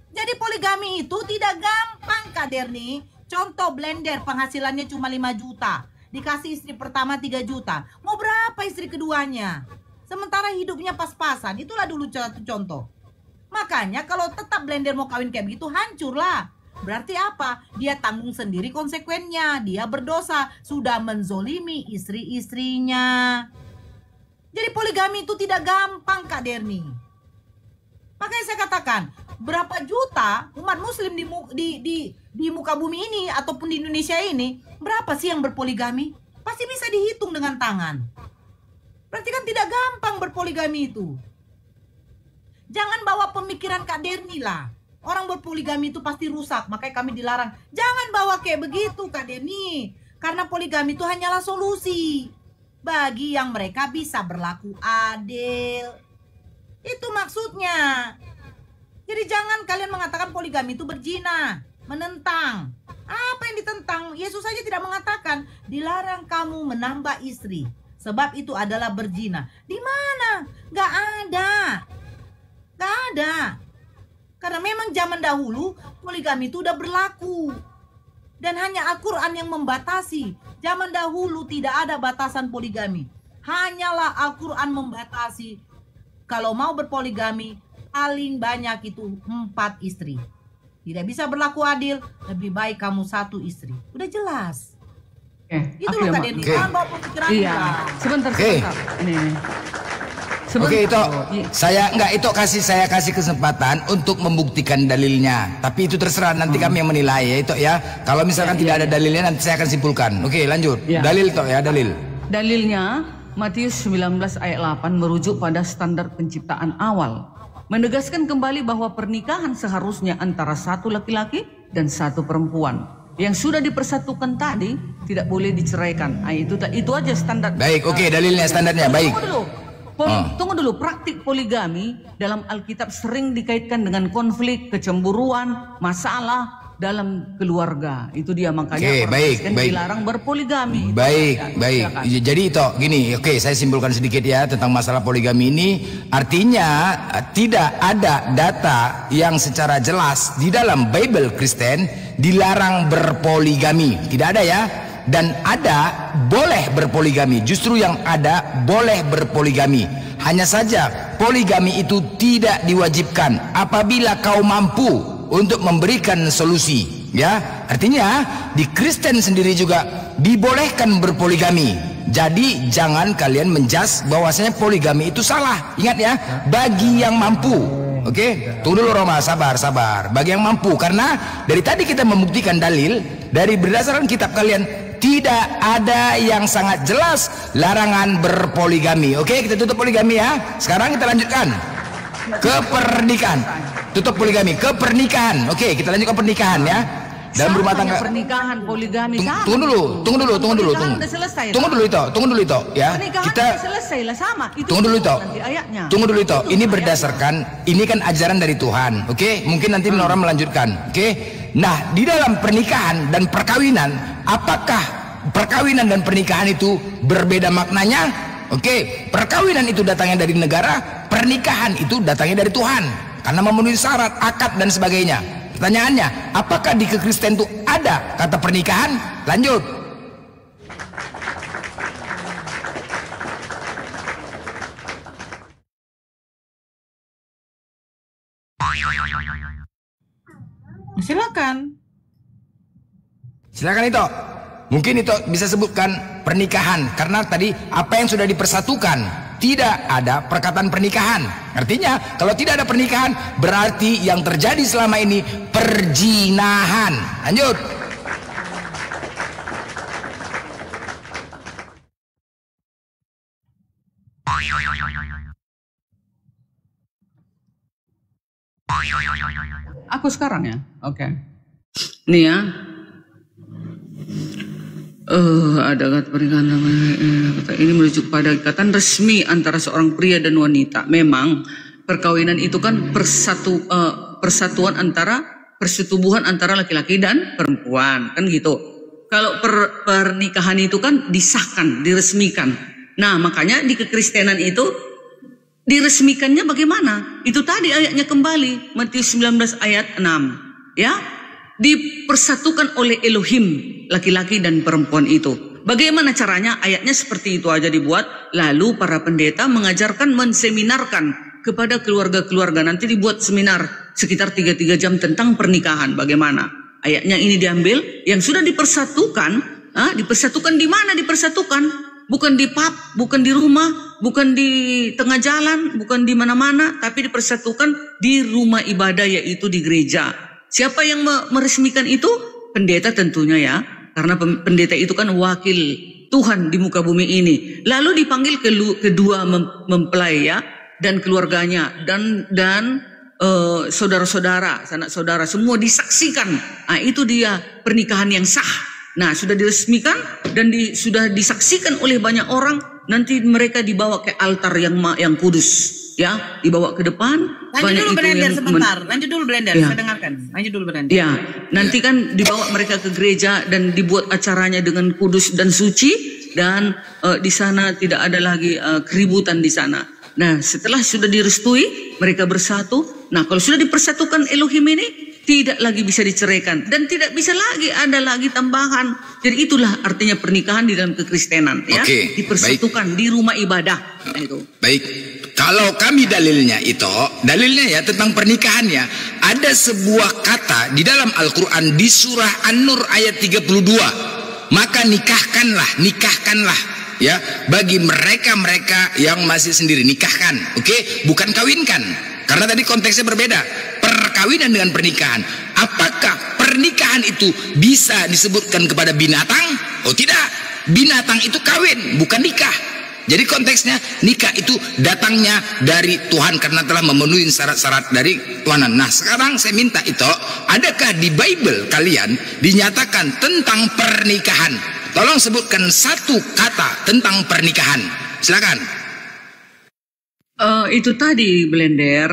Jadi poligami itu tidak gampang Kak Derni. Contoh blender penghasilannya cuma 5 juta. Dikasih istri pertama 3 juta. Mau berapa istri keduanya? Sementara hidupnya pas-pasan. Itulah dulu satu contoh. Makanya kalau tetap blender mau kawin kayak begitu, hancurlah. Berarti apa? Dia tanggung sendiri konsekuennya. Dia berdosa. Sudah menzolimi istri-istrinya. Jadi poligami itu tidak gampang Kak Derni. Makanya saya katakan, berapa juta umat muslim di muka bumi ini ataupun di Indonesia ini, berapa sih yang berpoligami? Pasti bisa dihitung dengan tangan. Berarti kan tidak gampang berpoligami itu. Jangan bawa pemikiran Kak Derni lah. Orang berpoligami itu pasti rusak, makanya kami dilarang. Jangan bawa kayak begitu Kak Derni. Karena poligami itu hanyalah solusi bagi yang mereka bisa berlaku adil. Itu maksudnya. Jadi jangan kalian mengatakan poligami itu berzina, menentang. Apa yang ditentang? Yesus saja tidak mengatakan dilarang kamu menambah istri, sebab itu adalah berzina. Di mana? Gak ada. Gak ada. Karena memang zaman dahulu poligami itu udah berlaku. Dan hanya Al-Quran yang membatasi. Zaman dahulu tidak ada batasan poligami. Hanyalah Al-Quran membatasi. Kalau mau berpoligami, paling banyak itu 4 istri. Tidak bisa berlaku adil, lebih baik kamu 1 istri. Udah jelas. Itu loh Kak Denny. Jangan bawa pemikiran. Iya. Sebentar. Ini. Oke itu saya kasih kesempatan untuk membuktikan dalilnya. Tapi itu terserah nanti kami yang menilai ya itu ya. Kalau misalkan tidak ada dalilnya nanti saya akan simpulkan. Oke lanjut. Ya. Dalil toh ya dalil. Dalilnya Matius 19 ayat 8 merujuk pada standar penciptaan awal. Menegaskan kembali bahwa pernikahan seharusnya antara satu laki-laki dan satu perempuan. Yang sudah dipersatukan tadi tidak boleh diceraikan. Nah, itu aja standar. Baik, oke dalilnya standarnya baik. Tunggu dulu, praktik poligami dalam Alkitab sering dikaitkan dengan konflik, kecemburuan, masalah dalam keluarga. Itu dia makanya dilarang berpoligami. Baik. Silakan. Jadi itu gini, saya simpulkan sedikit ya tentang masalah poligami ini. Artinya tidak ada data yang secara jelas di dalam Bible Kristen dilarang berpoligami. Tidak ada ya. Dan ada boleh berpoligami. Justru yang ada boleh berpoligami. Hanya saja poligami itu tidak diwajibkan apabila kau mampu untuk memberikan solusi, ya. Artinya di Kristen sendiri juga dibolehkan berpoligami. Jadi jangan kalian menjudge bahwasanya poligami itu salah. Ingat ya, bagi yang mampu. Oke, tunggu dulu Roma, sabar. Bagi yang mampu, karena dari tadi kita membuktikan dalil dari berdasarkan kitab kalian, tidak ada yang sangat jelas larangan berpoligami. Oke, kita tutup poligami ya. Sekarang kita lanjutkan ke pernikahan. Tutup poligami, ke pernikahan. Oke, kita lanjutkan pernikahan ya. Dalam rumah tangga. Pernikahan poligami sama. Tunggu dulu. Pernikahan udah selesai. Tunggu dulu itu ya. Pernikahan Kita udah selesai lah sama. Itu tunggu dulu itu. nanti ayatnya. Tunggu dulu itu. Ini ayatnya. berdasarkan ini kan ajaran dari Tuhan. Oke, mungkin nanti Nora melanjutkan. Oke. Nah, di dalam pernikahan dan perkawinan, apakah perkawinan dan pernikahan itu berbeda maknanya? Oke, perkawinan itu datangnya dari negara, pernikahan itu datangnya dari Tuhan karena memenuhi syarat, akad dan sebagainya. Pertanyaannya, apakah di Kekristen itu ada kata pernikahan? Lanjut. Silakan. Silakan itu. Mungkin itu bisa sebutkan pernikahan karena tadi apa yang sudah dipersatukan, tidak ada perkataan pernikahan. Artinya kalau tidak ada pernikahan berarti yang terjadi selama ini perjinahan. Lanjut. Aku sekarang ya, oke. Nih ya. Ada kata pernikahan kata ini merujuk pada ikatan resmi antara seorang pria dan wanita. Memang perkawinan itu kan persatuan antara persetubuhan antara laki-laki dan perempuan, kan gitu. Kalau pernikahan itu kan disahkan, diresmikan. Nah, makanya di kekristenan itu diresmikannya bagaimana? Itu tadi ayatnya kembali, Matius 19 ayat 6. Ya, dipersatukan oleh Elohim, laki-laki dan perempuan itu. Bagaimana caranya? Ayatnya seperti itu aja dibuat. Lalu para pendeta mengajarkan, menseminarkan kepada keluarga-keluarga. Nanti dibuat seminar sekitar 3 jam tentang pernikahan. Bagaimana? Ayatnya ini diambil, yang sudah dipersatukan. Dipersatukan di mana dipersatukan? Bukan di pub, bukan di rumah, bukan di tengah jalan, bukan di mana-mana, tapi dipersatukan di rumah ibadah, yaitu di gereja. Siapa yang meresmikan itu? Pendeta tentunya ya, karena pendeta itu kan wakil Tuhan di muka bumi ini. Lalu dipanggil kedua mempelai ya, dan keluarganya, dan saudara-saudara, sanak saudara, semua disaksikan. Nah, itu dia pernikahan yang sah. Nah, sudah diresmikan dan sudah disaksikan oleh banyak orang. Nanti mereka dibawa ke altar yang kudus, ya, dibawa ke depan. Lanjut dulu Blender sebentar. Lanjut dulu Blender, ya. Saya dengarkan. Lanjut dulu Blender. Ya, nanti kan dibawa mereka ke gereja dan dibuat acaranya dengan kudus dan suci, dan di sana tidak ada lagi keributan di sana. Nah, setelah sudah direstui, mereka bersatu. Nah, kalau sudah dipersatukan Elohim ini, tidak lagi bisa diceraikan dan tidak bisa lagi ada lagi tambahan. Jadi itulah artinya pernikahan di dalam kekristenan, ya. Oke, dipersatukan di rumah ibadah. Nah, itu. Baik. Kalau kami dalilnya ya tentang pernikahannya, ada sebuah kata di dalam Al-Qur'an di surah An-Nur ayat 32. Maka nikahkanlah ya bagi mereka yang masih sendiri, nikahkan. Oke, bukan kawinkan. Karena tadi konteksnya berbeda. Perkawinan dengan pernikahan. Apakah pernikahan itu bisa disebutkan kepada binatang? Oh tidak. Binatang itu kawin, bukan nikah. Jadi konteksnya nikah itu datangnya dari Tuhan karena telah memenuhi syarat-syarat dari Tuhan. Nah, sekarang saya minta itu, adakah di Bible kalian dinyatakan tentang pernikahan? Tolong sebutkan satu kata tentang pernikahan. Silakan. Itu tadi Blender,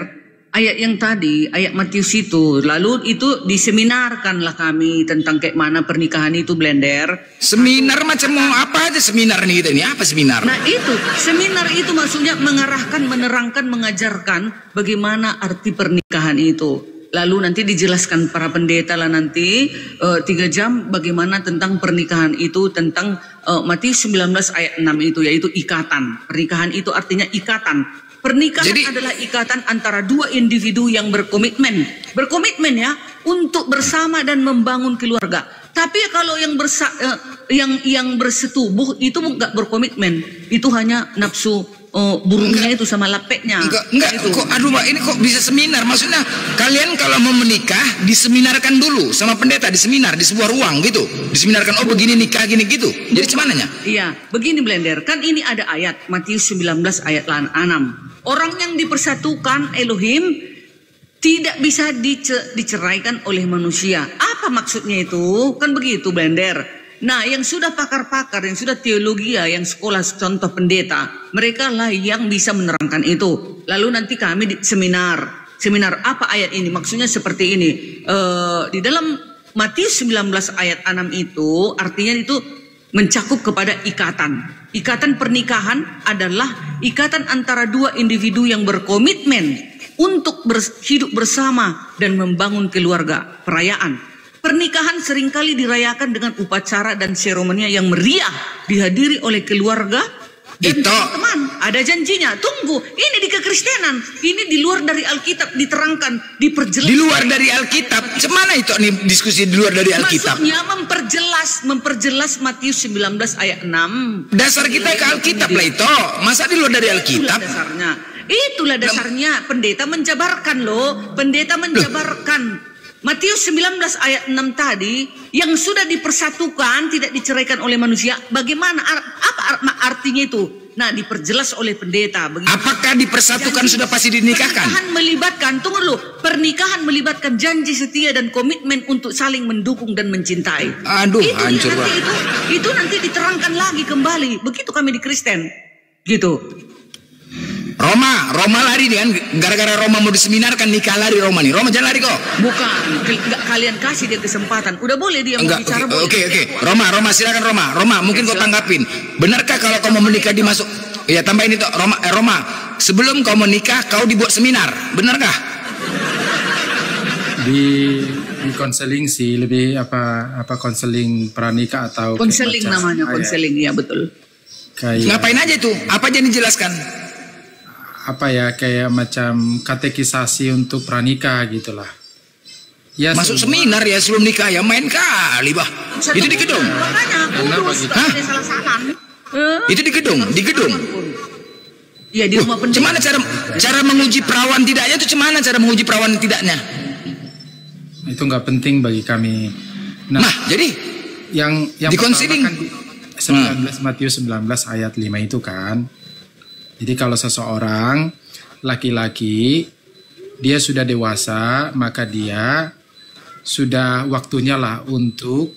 ayat yang tadi, ayat Matius itu. Lalu itu diseminarkanlah kami tentang kayak mana pernikahan itu Blender. Seminar macam mau apa aja seminar nih kita ini? Apa seminar? Nah itu, seminar itu maksudnya mengarahkan, menerangkan, mengajarkan bagaimana arti pernikahan itu. Lalu nanti dijelaskan para pendeta lah nanti 3 jam bagaimana tentang pernikahan itu, tentang Matius 19 ayat 6 itu, yaitu ikatan. Pernikahan itu artinya ikatan. Pernikahan adalah ikatan antara dua individu yang berkomitmen ya, untuk bersama dan membangun keluarga. Tapi kalau yang bersetubuh itu nggak berkomitmen, itu hanya nafsu burungnya itu sama lapeknya. Enggak, Itu. kok aduh Mbak, ini kok bisa seminar? Maksudnya kalian kalau mau menikah diseminarkan dulu sama pendeta di seminar di sebuah ruang gitu. Diseminarkan begini nikah gini gitu. Jadi cumananya? Iya, begini Blender, kan ini ada ayat Matius 19 ayat 6. Orang yang dipersatukan Elohim tidak bisa diceraikan oleh manusia. Apa maksudnya itu? Kan begitu Blender. Nah, yang sudah pakar-pakar, yang sudah teologi, yang sekolah contoh pendeta, mereka lah yang bisa menerangkan itu. Lalu nanti kami di seminar apa ayat ini? Maksudnya seperti ini. Di dalam Matius 19 ayat 6 itu artinya itu mencakup kepada ikatan. Ikatan pernikahan adalah ikatan antara dua individu yang berkomitmen untuk hidup bersama dan membangun keluarga, perayaan. Pernikahan seringkali dirayakan dengan upacara dan seremonial yang meriah, dihadiri oleh keluarga dan teman. Ada janjinya. Tunggu, ini di kekristenan, ini di luar dari Alkitab diterangkan, diperjelas. Di luar dari Alkitab, cemana itu nih diskusi di luar dari Alkitab? Maksudnya memperjelas Matius 19 ayat 6. Dasar kita ke Alkitab lah itu. Masa di luar dari Alkitab? Itulah dasarnya. Pendeta menjabarkan loh. Pendeta menjabarkan. Matius 19 ayat 6 tadi, yang sudah dipersatukan tidak diceraikan oleh manusia. Bagaimana? Apa artinya itu? Nah, diperjelas oleh pendeta. Begitu. Apakah dipersatukan sudah pasti dinikahkan? Pernikahan melibatkan, tunggu dulu. Pernikahan melibatkan janji setia dan komitmen untuk saling mendukung dan mencintai. Aduh, hancur banget. Itu nanti diterangkan lagi kembali. Begitu kami di Kristen. Gitu. Roma lari nih kan, gara-gara Roma mau diseminarkan nikah lari Roma nih. Roma jangan lari kok. Bukan, kalian kasih dia kesempatan. Udah boleh dia mau bicara. Oke. Roma silakan Roma mungkin kau tanggapin. Benarkah kalau kau mau menikah dimasuk? Ya tambahin itu Roma. Sebelum kau menikah kau dibuat seminar, benarkah? Di konseling sih, lebih apa konseling pranikah atau konseling namanya, konseling ya betul. Kayak, ngapain aja itu? Apa aja dijelaskan? Apa ya, kayak macam katekisasi untuk pranikah gitulah. Ya, masuk seminar ya sebelum nikah ya, main kali bah. Itu di gedung. Hah? Itu di gedung. Iya di rumah pendeta. Cemana cara menguji perawan tidaknya itu cemana cara menguji perawan tidaknya? Itu nggak penting bagi kami. Nah, jadi yang di konseling 19 Matius 19 ayat 5 itu kan. Jadi kalau seseorang laki-laki dia sudah dewasa, maka dia sudah waktunya lah untuk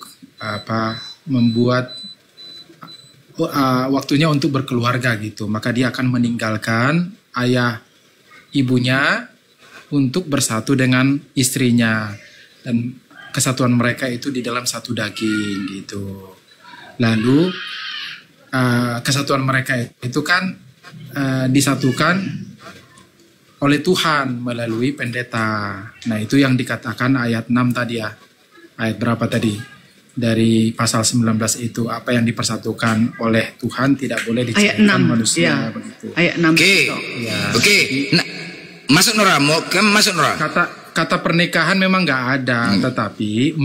membuat waktunya untuk berkeluarga gitu. Maka dia akan meninggalkan ayah ibunya untuk bersatu dengan istrinya, dan kesatuan mereka itu di dalam satu daging gitu. Lalu kesatuan mereka itu kan disatukan oleh Tuhan melalui pendeta. Nah, itu yang dikatakan ayat 6 tadi ya. Ayat berapa tadi? Dari pasal 19 itu, apa yang dipersatukan oleh Tuhan tidak boleh diceraikan manusia, ya. Begitu. Ayat 6. Oke. Nah, masuk Nora, masuk Nora. Kata pernikahan memang nggak ada, tetapi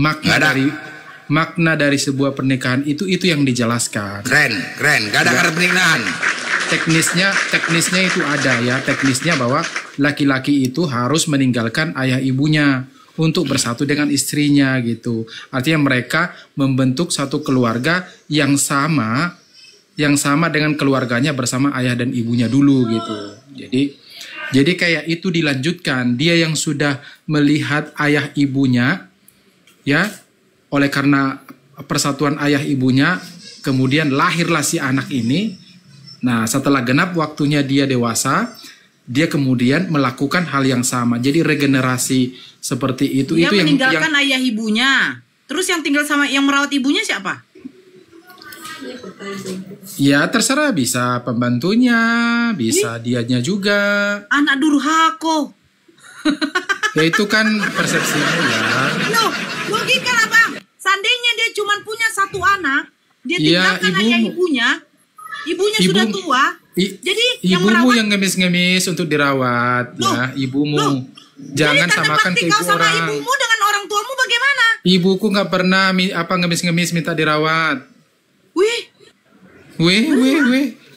makna dari sebuah pernikahan itu yang dijelaskan. Keren. Gak ada kata pernikahan. Teknisnya itu ada ya. Teknisnya bahwa laki-laki itu harus meninggalkan ayah ibunya untuk bersatu dengan istrinya gitu. Artinya mereka membentuk satu keluarga yang sama dengan keluarganya bersama ayah dan ibunya dulu gitu. Jadi kayak itu dilanjutkan. Dia yang sudah melihat ayah ibunya ya, oleh karena persatuan ayah ibunya kemudian lahirlah si anak ini. Nah, setelah genap waktunya dia dewasa, dia kemudian melakukan hal yang sama. Jadi regenerasi seperti itu. Dia itu meninggalkan ayah ibunya. Terus yang tinggal sama yang merawat ibunya siapa? Ya terserah, bisa pembantunya, bisa dianya juga. Anak durhaka. Ya itu kan persepsinya ya. Loh, logika lah bang. Seandainya dia cuma punya satu anak, dia tinggalkan ayah ibunya. Ibunya sudah tua. Jadi yang ibumu merawat, yang ngemis-ngemis untuk dirawat. Ya, ibumu. Jangan samakan ke ibu sama orang. Ibumu dengan orang tuamu bagaimana? Ibuku nggak pernah ngemis-ngemis minta dirawat. Wih.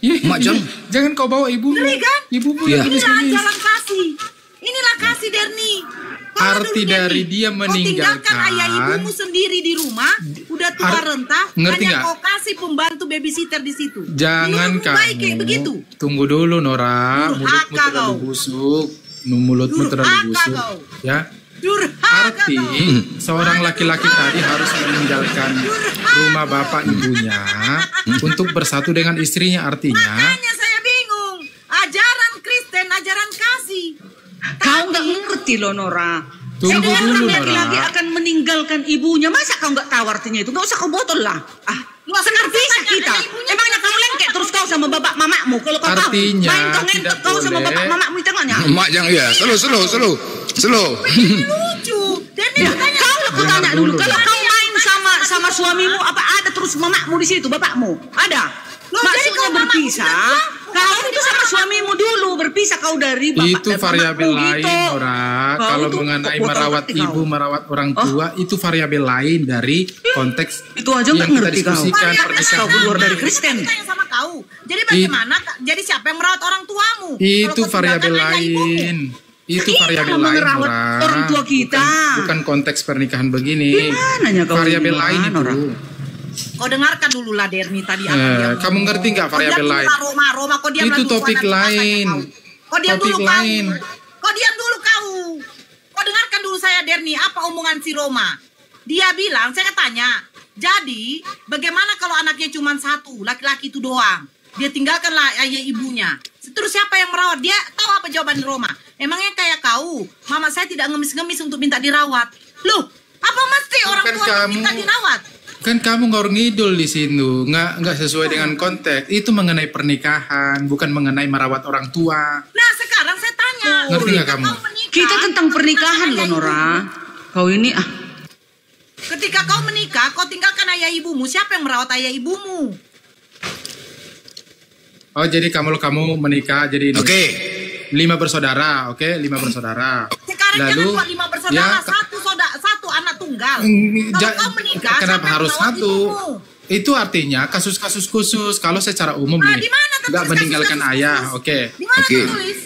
Mak Jang. Jangan kau bawa ibumu. Ngeri kan? Ibumu Iya. yang Inilah tulis-tulis. jalan kasih. Inilah kasih Derni. Kalau Arti dulu, dari Derni, dia kau tinggalkan meninggalkan. ayah ibumu sendiri di rumah, udah tua renta, Ngerti hanya nggak? kau kasih pembantu babysitter di situ. Jangan Menurutmu baik kayak kamu. begitu. Tunggu dulu Nora, mulutmu Durhaka terlalu kau. busuk. Mulutmu terlalu Durhaka busuk. kau. Ya. Durhaka Arti kau. seorang laki-laki tadi harus meninggalkan rumah bapak ibunya untuk bersatu dengan istrinya. Artinya Makanya saya bingung. Ajaran Kristen, ajaran kasih. Kau nggak ngerti loh Nora. Tunggu Seorang dulu, laki-laki Nora. akan meninggalkan ibunya. Masa kau nggak tahu artinya itu? Nggak usah kau botol lah. Senar bisa kita. Emangnya kau lengket terus kau sama bapak mamakmu? Kalau kau tahu, Artinya, main kau ngentot tidak kau sama boleh. bapak mamakmu di tengahnya. Mak Jang ya. Slow. Lucu. Dan dia tanya, Kau aku Dengar tanya dulu. dulu, Kalau Nora. kau main sama suamimu, apa ada terus mamakmu di situ, bapakmu? Ada. Loh, jadi Maksudnya kalau mamamu berpisah. sudah Kau itu sama suamimu dulu berpisah kau dari bapak itu dan variabel mamakmu lain, gitu. Nora. Kau Kalau itu mengenai botol merawat hati kau. ibu, merawat orang tua, itu variabel lain dari konteks Itu aja nggak yang kita ngerti kau. diskusikan Variabel pernikahan. Kau keluar dari Kristen. Saya tanya sama kau. Jadi bagaimana? Jadi siapa yang merawat orang tuamu? Itu Kalau kau variabel tinggalkan ayah ibumu. lain. Itu Kita variabel mau lain, merawat Nora. orang tua kita. Bukan konteks pernikahan begini. Gimananya kau variabel ini, lain Nora? itu. Kau dengarkan dulu lah Derni tadi apa dia ngomong. Kamu ngerti nggak variabel Kau diam lain? dulu lah, Roma, kau diam Itu dulu, topik kau nanti lain. kau. Kau diam Topik dulu lain. Kau diam dulu kau. Kau dengarkan dulu saya Derni, apa omongan si Roma? Dia bilang, saya tanya, jadi bagaimana kalau anaknya cuma satu, laki-laki itu doang? Dia tinggalkanlah ayah ibunya. Terus siapa yang merawat? Dia tahu apa jawaban Roma? Emangnya kayak kau, mama saya tidak ngemis-ngemis untuk minta dirawat. Loh, apa mesti orang Bukan tua kamu. minta dirawat? Kan kamu ngor ngidul di sini, nggak sesuai dengan konteks. Itu mengenai pernikahan, bukan mengenai merawat orang tua. Nah sekarang saya tanya, Ngerti nggak ketika kamu? kau menikah, Kita tentang pernikahan loh ayah Nora. ibumu. Kau ini Ketika kau menikah, kau tinggalkan ayah ibumu. Siapa yang merawat ayah ibumu? Oh jadi kamu menikah jadi ini. Oke. 5 bersaudara, oke, 5 bersaudara. Sekarang jangan buat 5 bersaudara, ya, satu anak tunggal. Ja- Kalau kau menikah, kenapa siapa yang harus merawat satu? ibumu? Itu artinya kasus-kasus khusus. Kalau secara umum Ah, nih, di mana tertulis nggak meninggalkan kasus-kasus ayah, khusus? oke. Di mana Oke. tertulis?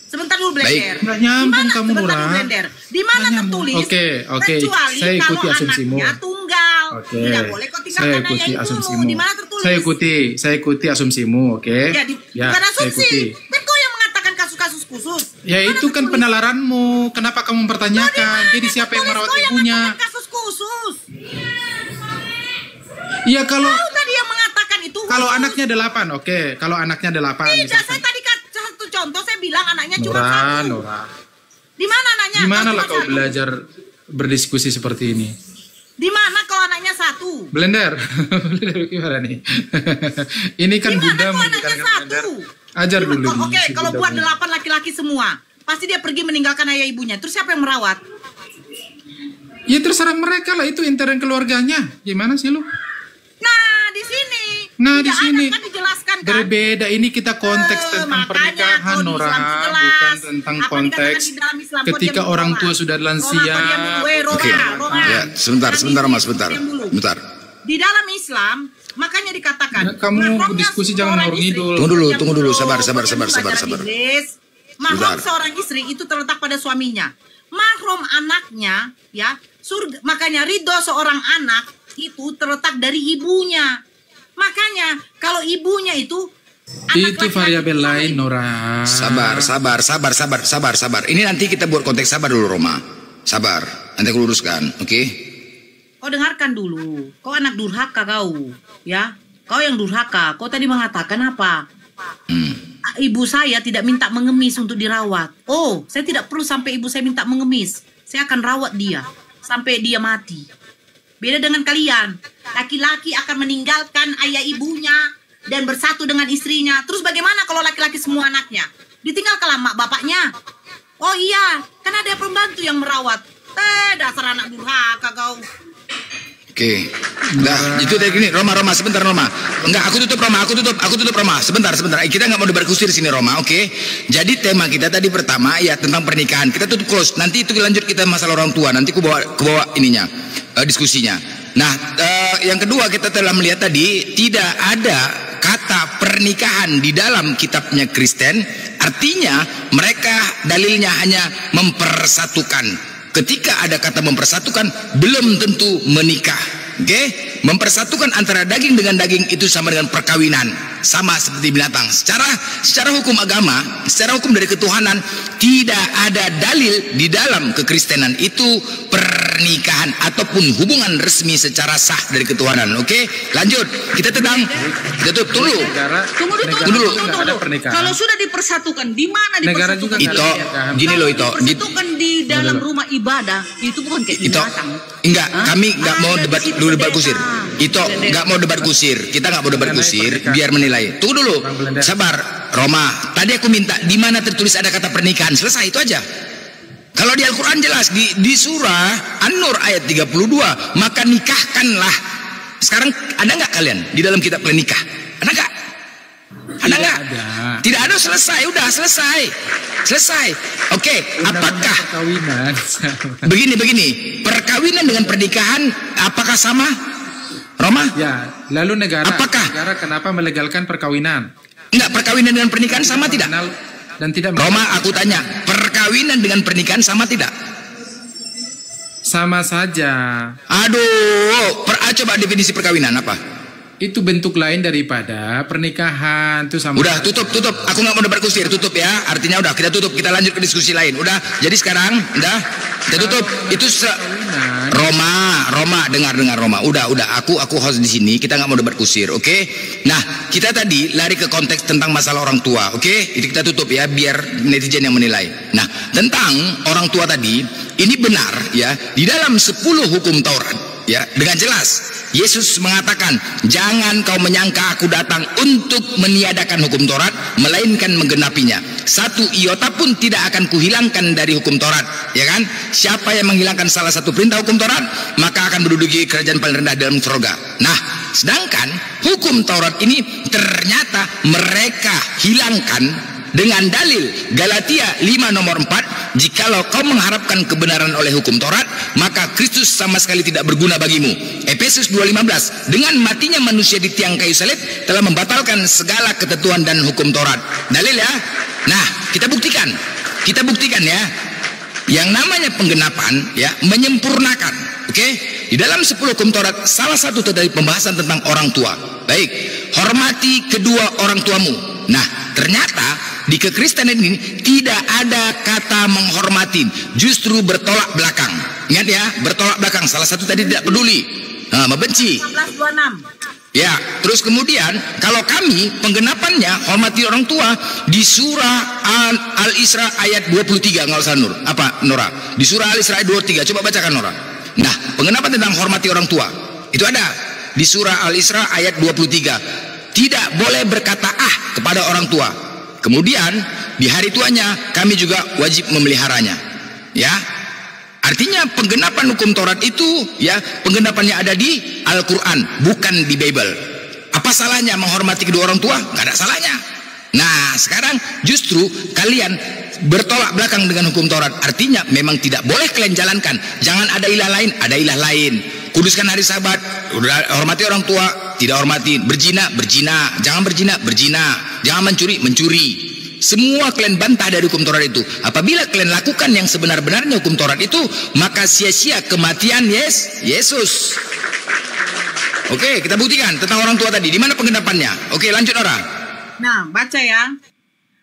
Sebentar dulu Blender. Nggak nyambung kamu, Sebentar Nora. dulu, Blender. Di mana Nggak nyambung. tertulis? Oke, Kecuali saya ikuti kalau asumsimu. anaknya tunggal. Oke. Tidak boleh kau Saya tinggalkan ikuti ayah ibumu. asumsimu. Di mana tertulis? Saya ikuti asumsimu, oke? Ya, bukan saya asumsi. ikuti. Kan kau yang mengatakan kasus-kasus khusus. Ya Mana itu kan tertulis? penalaranmu. Kenapa kamu Loh, di mempertanyakan? mana Jadi siapa yang tertulis? merawat Kau yang ibunya? mengatakan kasus khusus. Iya kalau Kau tadi yang mengatakan itu kalau khusus. anaknya 8, oke. Kalau anaknya 8 Tidak, misalkan. saya tadi satu contoh saya bilang anaknya cuma Nora, satu. Nora. Di mana anaknya? Gimana Kau lah cuma kau satu. belajar berdiskusi seperti ini? Di mana kalau anaknya satu? Blender, Blender gimana nih? Ini kan Di mana bunda kalau menjadikan anaknya Blender. satu? Ajar dulu. Oke, si kalau bunda buat punya. 8 laki-laki semua, pasti dia pergi meninggalkan ayah ibunya. Terus siapa yang merawat? Ya terserah mereka lah, itu intern keluarganya. Gimana sih lu? Nah, di sini. Nah, di Tidak sini ada kan dijelaskan kan? berbeda. Ini kita konteks tentang makanya pernikahan, kalau di Nora, Islam itu jelas. bukan tentang Apa konteks dikatakan di dalam Islam? Kau ketika diam dulu, orang Roma. tua sudah lansia. Roma, kau diam dulu. Roma, Oke. Roma. Ya, sebentar Mas, sebentar. Diam dulu. Bentar. Di dalam Islam, makanya dikatakan. Nah, kamu mahramnya diskusi jangan seorang ngawur istri- ngidul. Tunggu dulu, sabar. Kau diam dulu, pelajaran Inggris. Mahram Bentar. seorang istri itu terletak pada suaminya. Mahram anaknya, ya, surga. Makanya ridho seorang anak itu terletak dari ibunya. Makanya kalau ibunya itu anak Itu laki-laki variabel itu lain, sama Nora. Sabar. Ini nanti kita buat konteks, sabar dulu Roma. Sabar. Nanti aku luruskan, oke? Kau dengarkan dulu. Kau anak durhaka kau, ya. Kau yang durhaka. Kau tadi mengatakan apa? Ibu saya tidak minta mengemis untuk dirawat. Oh, saya tidak perlu sampai ibu saya minta mengemis. Saya akan rawat dia sampai dia mati. Beda dengan kalian. Laki-laki akan meninggalkan ayah ibunya dan bersatu dengan istrinya. Terus bagaimana kalau laki-laki semua anaknya? Ditinggalkanlah mak bapaknya. Oh iya, kan ada pembantu yang merawat. Dasar anak durhaka kau. Oke. Nah, itu dari gini, Roma, sebentar Roma. Enggak, aku tutup Roma. Sebentar. Kita nggak mau berdiskusi di sini Roma, oke? Jadi tema kita tadi pertama ya tentang pernikahan. Kita tutup close. Nanti itu lanjut kita masalah orang tua. Nanti aku bawa ininya, diskusinya. Nah, yang kedua kita telah melihat tadi tidak ada kata kata pernikahan di dalam kitabnya Kristen, artinya mereka dalilnya hanya mempersatukan. Ketika ada kata mempersatukan, belum tentu menikah. Oke? Mempersatukan antara daging dengan daging itu sama dengan perkawinan, sama seperti binatang. Secara hukum agama, secara hukum dari ketuhanan, tidak ada dalil di dalam kekristenan itu pernikahan ataupun hubungan resmi secara sah dari ketuhanan. Oke? Lanjut. Kita tutup dulu. Tunggu dulu. Kalau sudah dipersatukan, di mana Negara juga dipersatukan? Gini loh itu. Dipersatukan di dalam rumah ibadah, itu bukan kayak binatang. Enggak, kami enggak mau debat kusir. Itu enggak mau debat kusir. Kita enggak mau debat kusir biar menilai. Tunggu dulu. Sabar, Roma. Tadi aku minta di mana tertulis ada kata pernikahan. Selesai, itu aja. Kalau di Al-Qur'an jelas di surah An-Nur ayat 32, maka nikahkanlah. Sekarang ada enggak kalian di dalam kitab pernikah? Ada enggak? Ada enggak? Tidak ada. Selesai, udah selesai. Oke, apakah perkawinan begini perkawinan dengan pernikahan apakah sama, Roma? Ya, lalu negara kenapa melegalkan perkawinan? Enggak, perkawinan dengan pernikahan sama tidak? Dan tidak. Roma, aku tanya, perkawinan dengan pernikahan sama tidak? Sama saja. Aduh, coba definisi perkawinan apa? Itu bentuk lain daripada pernikahan. Itu sama. Udah, tutup. Aku nggak mau debat kusir, tutup ya. Artinya udah, kita tutup, kita lanjut ke diskusi lain. Udah, jadi sekarang udah kita tutup. Itu Roma, dengar Roma. Udah, aku host di sini. Kita nggak mau debat kusir, oke? Nah, kita tadi lari ke konteks tentang masalah orang tua, oke? Itu kita tutup ya, biar netizen yang menilai. Nah, tentang orang tua tadi, ini benar ya, di dalam 10 hukum Taurat ya, dengan jelas Yesus mengatakan, jangan kau menyangka aku datang untuk meniadakan hukum Taurat, melainkan menggenapinya. Satu iota pun tidak akan kuhilangkan dari hukum Taurat, ya kan? Siapa yang menghilangkan salah satu perintah hukum Taurat, maka akan menduduki kerajaan paling rendah dalam surga. Nah, sedangkan hukum Taurat ini ternyata mereka hilangkan dengan dalil Galatia 5 nomor 4, jikalau kau mengharapkan kebenaran oleh hukum Taurat, maka Kristus sama sekali tidak berguna bagimu. Efesus 2:15, dengan matinya manusia di tiang kayu salib telah membatalkan segala ketentuan dan hukum Taurat. Dalil ya. Nah, kita buktikan ya, yang namanya penggenapan ya, menyempurnakan. Oke? Di dalam 10 hukum Taurat, salah satu dari pembahasan tentang orang tua. Baik, hormati kedua orang tuamu. Nah, ternyata di kekristenan ini tidak ada kata menghormati, justru bertolak belakang. Ingat ya, bertolak belakang. Salah satu tadi tidak peduli, membenci. 15:26. Ya, terus kemudian kalau kami penggenapannya hormati orang tua di surah Al-Isra ayat 23, nggak usah Nora. Di surah Al-Isra ayat 23, coba bacakan Nora. Nah, penggenapan tentang hormati orang tua itu ada di surah Al-Isra ayat 23. Tidak boleh berkata kepada orang tua. Kemudian di hari tuanya kami juga wajib memeliharanya. Ya. Artinya penggenapan hukum Taurat itu ya, penggenapannya ada di Al-Qur'an, bukan di Bible. Apa salahnya menghormati kedua orang tua? Gak ada salahnya. Nah, sekarang justru kalian bertolak belakang dengan hukum Taurat. Artinya memang tidak boleh kalian jalankan. Jangan ada ilah lain, ada ilah lain. Kuduskan hari Sabat, hormati orang tua, tidak hormati. Berzina, jangan berzina. Jangan mencuri. Semua kalian bantah dari hukum Taurat itu. Apabila kalian lakukan yang sebenar-benarnya hukum Taurat itu, maka sia-sia kematian Yesus. Oke, kita buktikan tentang orang tua tadi. Di mana penggenapannya? Oke, lanjut orang. Nah, baca ya.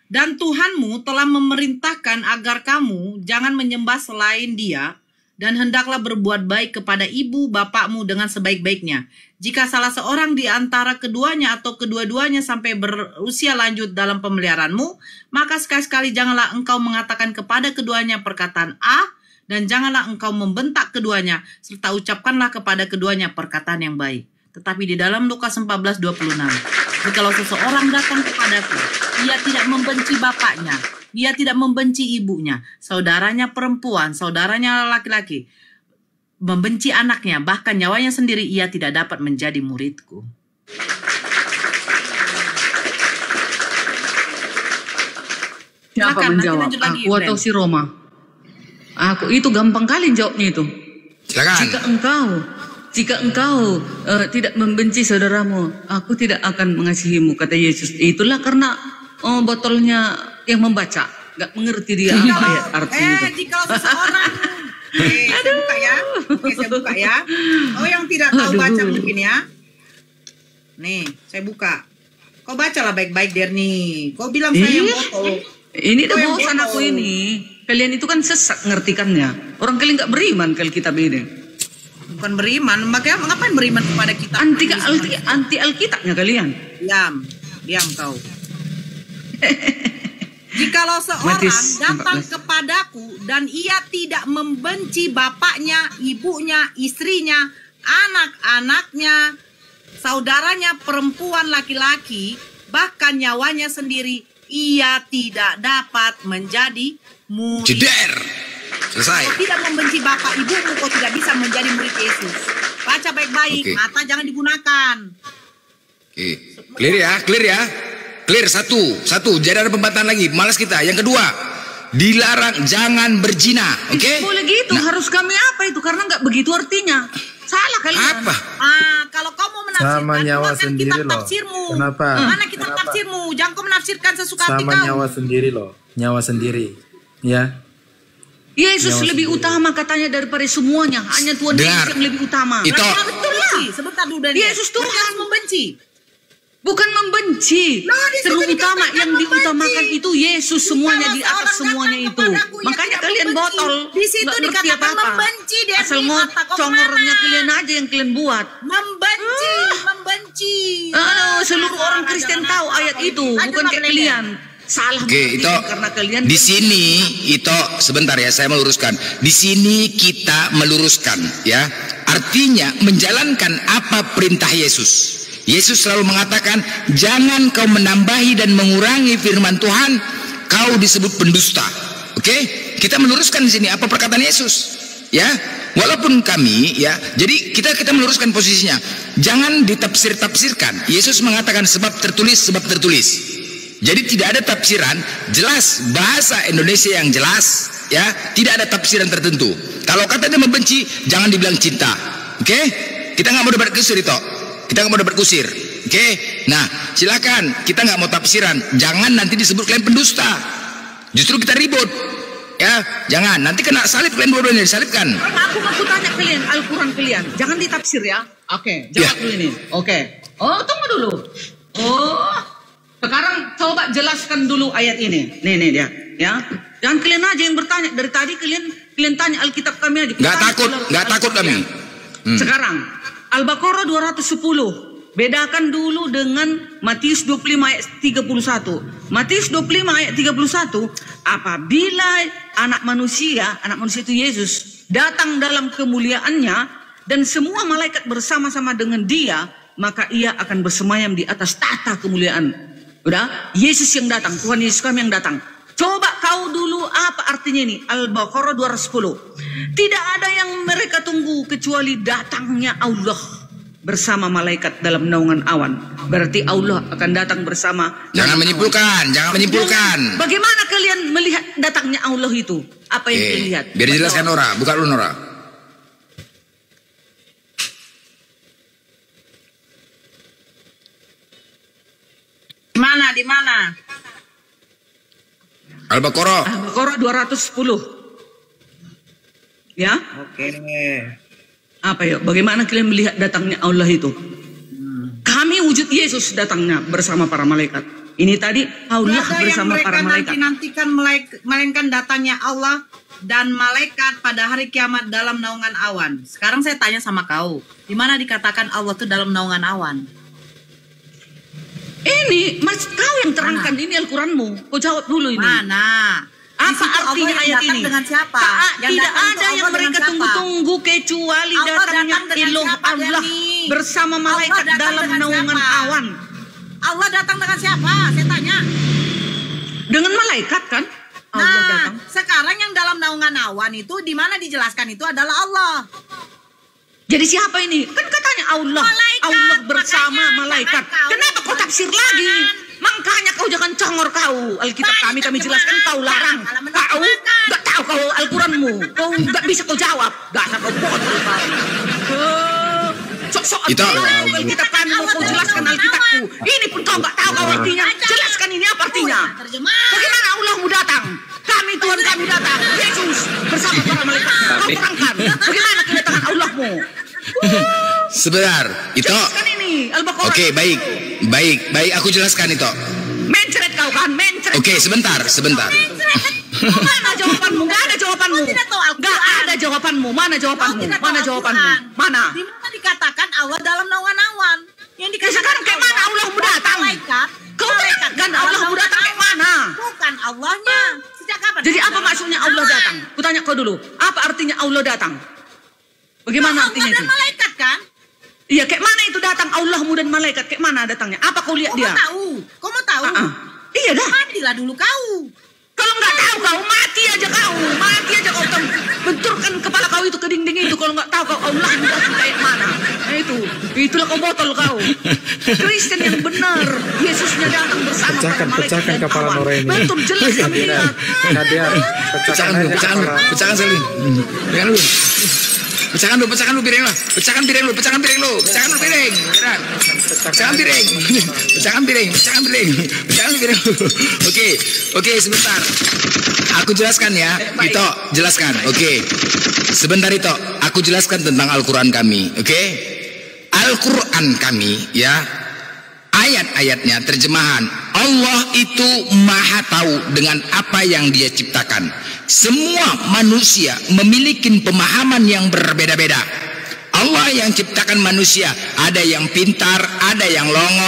Dan Tuhanmu telah memerintahkan agar kamu jangan menyembah selain Dia, dan hendaklah berbuat baik kepada ibu bapakmu dengan sebaik-baiknya. Jika salah seorang di antara keduanya atau kedua-duanya sampai berusia lanjut dalam pemeliharaanmu, maka sekali-sekali janganlah engkau mengatakan kepada keduanya perkataan dan janganlah engkau membentak keduanya, serta ucapkanlah kepada keduanya perkataan yang baik. Tetapi di dalam Lukas 14:26, jikalau seseorang datang kepadaku, ia tidak membenci bapaknya, ia tidak membenci ibunya, saudaranya perempuan, saudaranya laki-laki, membenci anaknya, bahkan nyawanya sendiri, ia tidak dapat menjadi muridku. Siapa menjawab? Aku atau si Roma? Aku itu gampang kali jawabnya itu. Silakan. Jika engkau jika engkau tidak membenci saudaramu, aku tidak akan mengasihimu, kata Yesus. Itulah karena botolnya yang membaca nggak mengerti dia apa ayat artinya itu. Jika seseorang saya buka ya. Saya buka ya. Oh, yang tidak tahu baca mungkin ya. Nih, saya buka. Kau bacalah baik-baik, Derni. Kau bilang saya yang botol. Ini udah bosan aku ini. Kalian itu kan sesat ngertikannya. Orang kalian nggak beriman kalau kitab ini. Bukan beriman, makanya ngapain beriman kepada kita? Anti Alkitabnya kalian. Diam kau. Jikalau seorang datang kepadaku dan ia tidak membenci bapaknya, ibunya, istrinya, anak-anaknya, saudaranya perempuan laki-laki, bahkan nyawanya sendiri, ia tidak dapat menjadi murid. Jeder. Selesai. Kau tidak membenci bapak ibumu, kau tidak bisa menjadi murid Yesus. Baca baik-baik, mata jangan digunakan. Clear ya, clear ya. Clear, satu. Jadi ada pembatalan lagi, malas kita. Yang kedua, dilarang jangan berzina. Oke? Boleh gitu, harus kami apa itu? Karena nggak begitu artinya. Salah kalian. Apa? Kalau kau mau menafsirkan, sama nyawa keluarkan sendiri kitab loh. tafsirmu. Kenapa? Mana kitab tafsirmu? Jangan kau menafsirkan sesuka hati Sama kau. nyawa sendiri loh, nyawa sendiri. Ya. Yesus lebih utama katanya daripada semuanya. Hanya Tuhan Yesus yang lebih utama. Itu. Betul lah. Sebentar dulu dari Yesus Tuhan. harus membenci. Bukan membenci. Terutama yang diutamakan itu Yesus, semuanya di atas semuanya itu. Makanya kalian botol. Di situ nggak ngerti dikatakan apa-apa. membenci. Asal congornya kalian aja yang kalian buat. Membenci. Seluruh orang Kristen tahu ayat itu. Bukan kayak kalian. Salah. Oke, itu karena kalian di sini itu sebentar ya, saya meluruskan. Di sini kita meluruskan ya. Artinya menjalankan apa perintah Yesus. Yesus selalu mengatakan, jangan kau menambahi dan mengurangi firman Tuhan, kau disebut pendusta. Oke? Kita meluruskan di sini apa perkataan Yesus. Ya, walaupun kami ya, jadi kita meluruskan posisinya. Jangan ditafsir-tafsirkan. Yesus mengatakan sebab tertulis. Jadi tidak ada tafsiran, jelas bahasa Indonesia yang jelas ya, tidak ada tafsiran tertentu. Kalau katanya membenci, jangan dibilang cinta. Oke? Kita nggak mau debat kusir itu. Kita nggak mau debat kusir. Oke? Nah, silakan. Kita nggak mau tafsiran. Jangan nanti disebut kalian pendusta. Justru kita ribut. Ya, jangan. Nanti kena salib kalian dua-duanya, disalibkan. Aku tanya kalian, Al-Quran kalian. Jangan ditafsir ya. Oke, jawab dulu ini. Oke. Oh, tunggu dulu. Oh, sekarang coba jelaskan dulu ayat ini. Nih dia. Ya, jangan kalian aja yang bertanya. Dari tadi kalian tanya Alkitab kami aja. Nggak takut kami. Sekarang Al-Baqarah 210. Bedakan dulu dengan Matius 25 ayat 31. Matius 25 ayat 31, apabila anak manusia itu Yesus, datang dalam kemuliaannya dan semua malaikat bersama-sama dengan dia, maka ia akan bersemayam di atas tahta kemuliaan. Udah, Yesus yang datang, Tuhan Yesus kami yang datang. Coba kau dulu apa artinya ini? Al-Baqarah 210. Tidak ada yang mereka tunggu kecuali datangnya Allah bersama malaikat dalam naungan awan. Berarti Allah akan datang bersama. Jangan menyimpulkan. Bagaimana kalian melihat datangnya Allah itu? Apa yang kalian lihat? Biar dijelaskan Nora, buka dulu Nora. Di mana? Al-Baqarah 210. Ya? Oke. Apa ya? Bagaimana kalian melihat datangnya Allah itu? Kami wujud Yesus datangnya bersama para malaikat. Ini tadi Allah bersama para malaikat. Nantikan melainkan datangnya Allah dan malaikat pada hari kiamat dalam naungan awan. Sekarang saya tanya sama kau, di mana dikatakan Allah itu dalam naungan awan? Ini mas kau yang terangkan ini Al-Quranmu. Kau jawab dulu ini. Mana? Apa artinya ayat ini? Dengan siapa? Tidak ada yang mereka tunggu-tunggu kecuali datangnya Allah bersama malaikat dalam naungan awan. Allah datang dengan siapa? Saya tanya. Dengan malaikat kan? Allah datang. Sekarang yang dalam naungan awan itu di mana dijelaskan itu adalah Allah. Jadi siapa ini? Kan katanya Allah. Malaikat, Allah bersama malaikat. kau Kenapa kau tafsir lagi? Makanya kau jangan congor kau. Alkitab kami jelaskan, kau larang. Kau gak tahu kau Al-Quranmu. Kau gak bisa kau jawab. Dasar kau bodoh kau. Sok-sok Itu. Alkitab kami mau kau jelaskan Alkitabku. Ini pun kau nggak tahu kau artinya. Jelaskan ini apa artinya. Bagaimana Allahmu datang? Kami Tuhan kami datang. Yesus bersama para malaikat. Kau terangkan. Bagaimana kedatangan Allahmu? Sebentar, itu. Jelaskan ini. Al-Baqarah. Oke, baik, aku jelaskan itu. Mencret kau kan, mencret. Oke, sebentar. Mana jawabanmu? Gak ada jawabanmu. Gak ada jawabanmu. Mana jawabanmu? Mana jawabanmu? Mana? Di mana dikatakan Allah dalam naungan-naungan? Yang dikatakan sekarang kayak mana Allahmu datang? Malaikat. Kau kan Allahmu datang kayak mana? Bukan Allahnya. Sejak kapan? Jadi apa maksudnya Allah datang? Kutanya kau dulu. Apa artinya Allah datang? Bagaimana artinya Allah itu? dan malaikat kan? Iya, kayak mana itu datang Allahmu dan malaikat? Kayak mana datangnya? Apa kau lihat dia? Kau mau tahu? Iya dah. Mandilah dulu kau. Kalau nggak tahu kau mati aja kau benturkan kepala kau itu ke dinding itu. Kalau nggak tahu kau Allahmu datang kayak mana? Nah itulah kau botol kau. Kristen yang benar, Yesusnya datang bersama para malaikat Pecahkan dan kepala awan. Nora ini. Betul jelas kami lihat. Kadiar, Pecahkan Selin. Pecahkan lu piring lo. Pecahkan piring lu. Oke, sebentar. Aku jelaskan ya. Itu jelaskan. Oke. Sebentar itu, aku jelaskan tentang Al-Qur'an kami, oke? Al-Qur'an kami ya. Ayat-ayatnya terjemahan Allah itu maha tahu dengan apa yang dia ciptakan. Semua manusia memiliki pemahaman yang berbeda-beda. Allah yang ciptakan manusia, ada yang pintar, ada yang longo.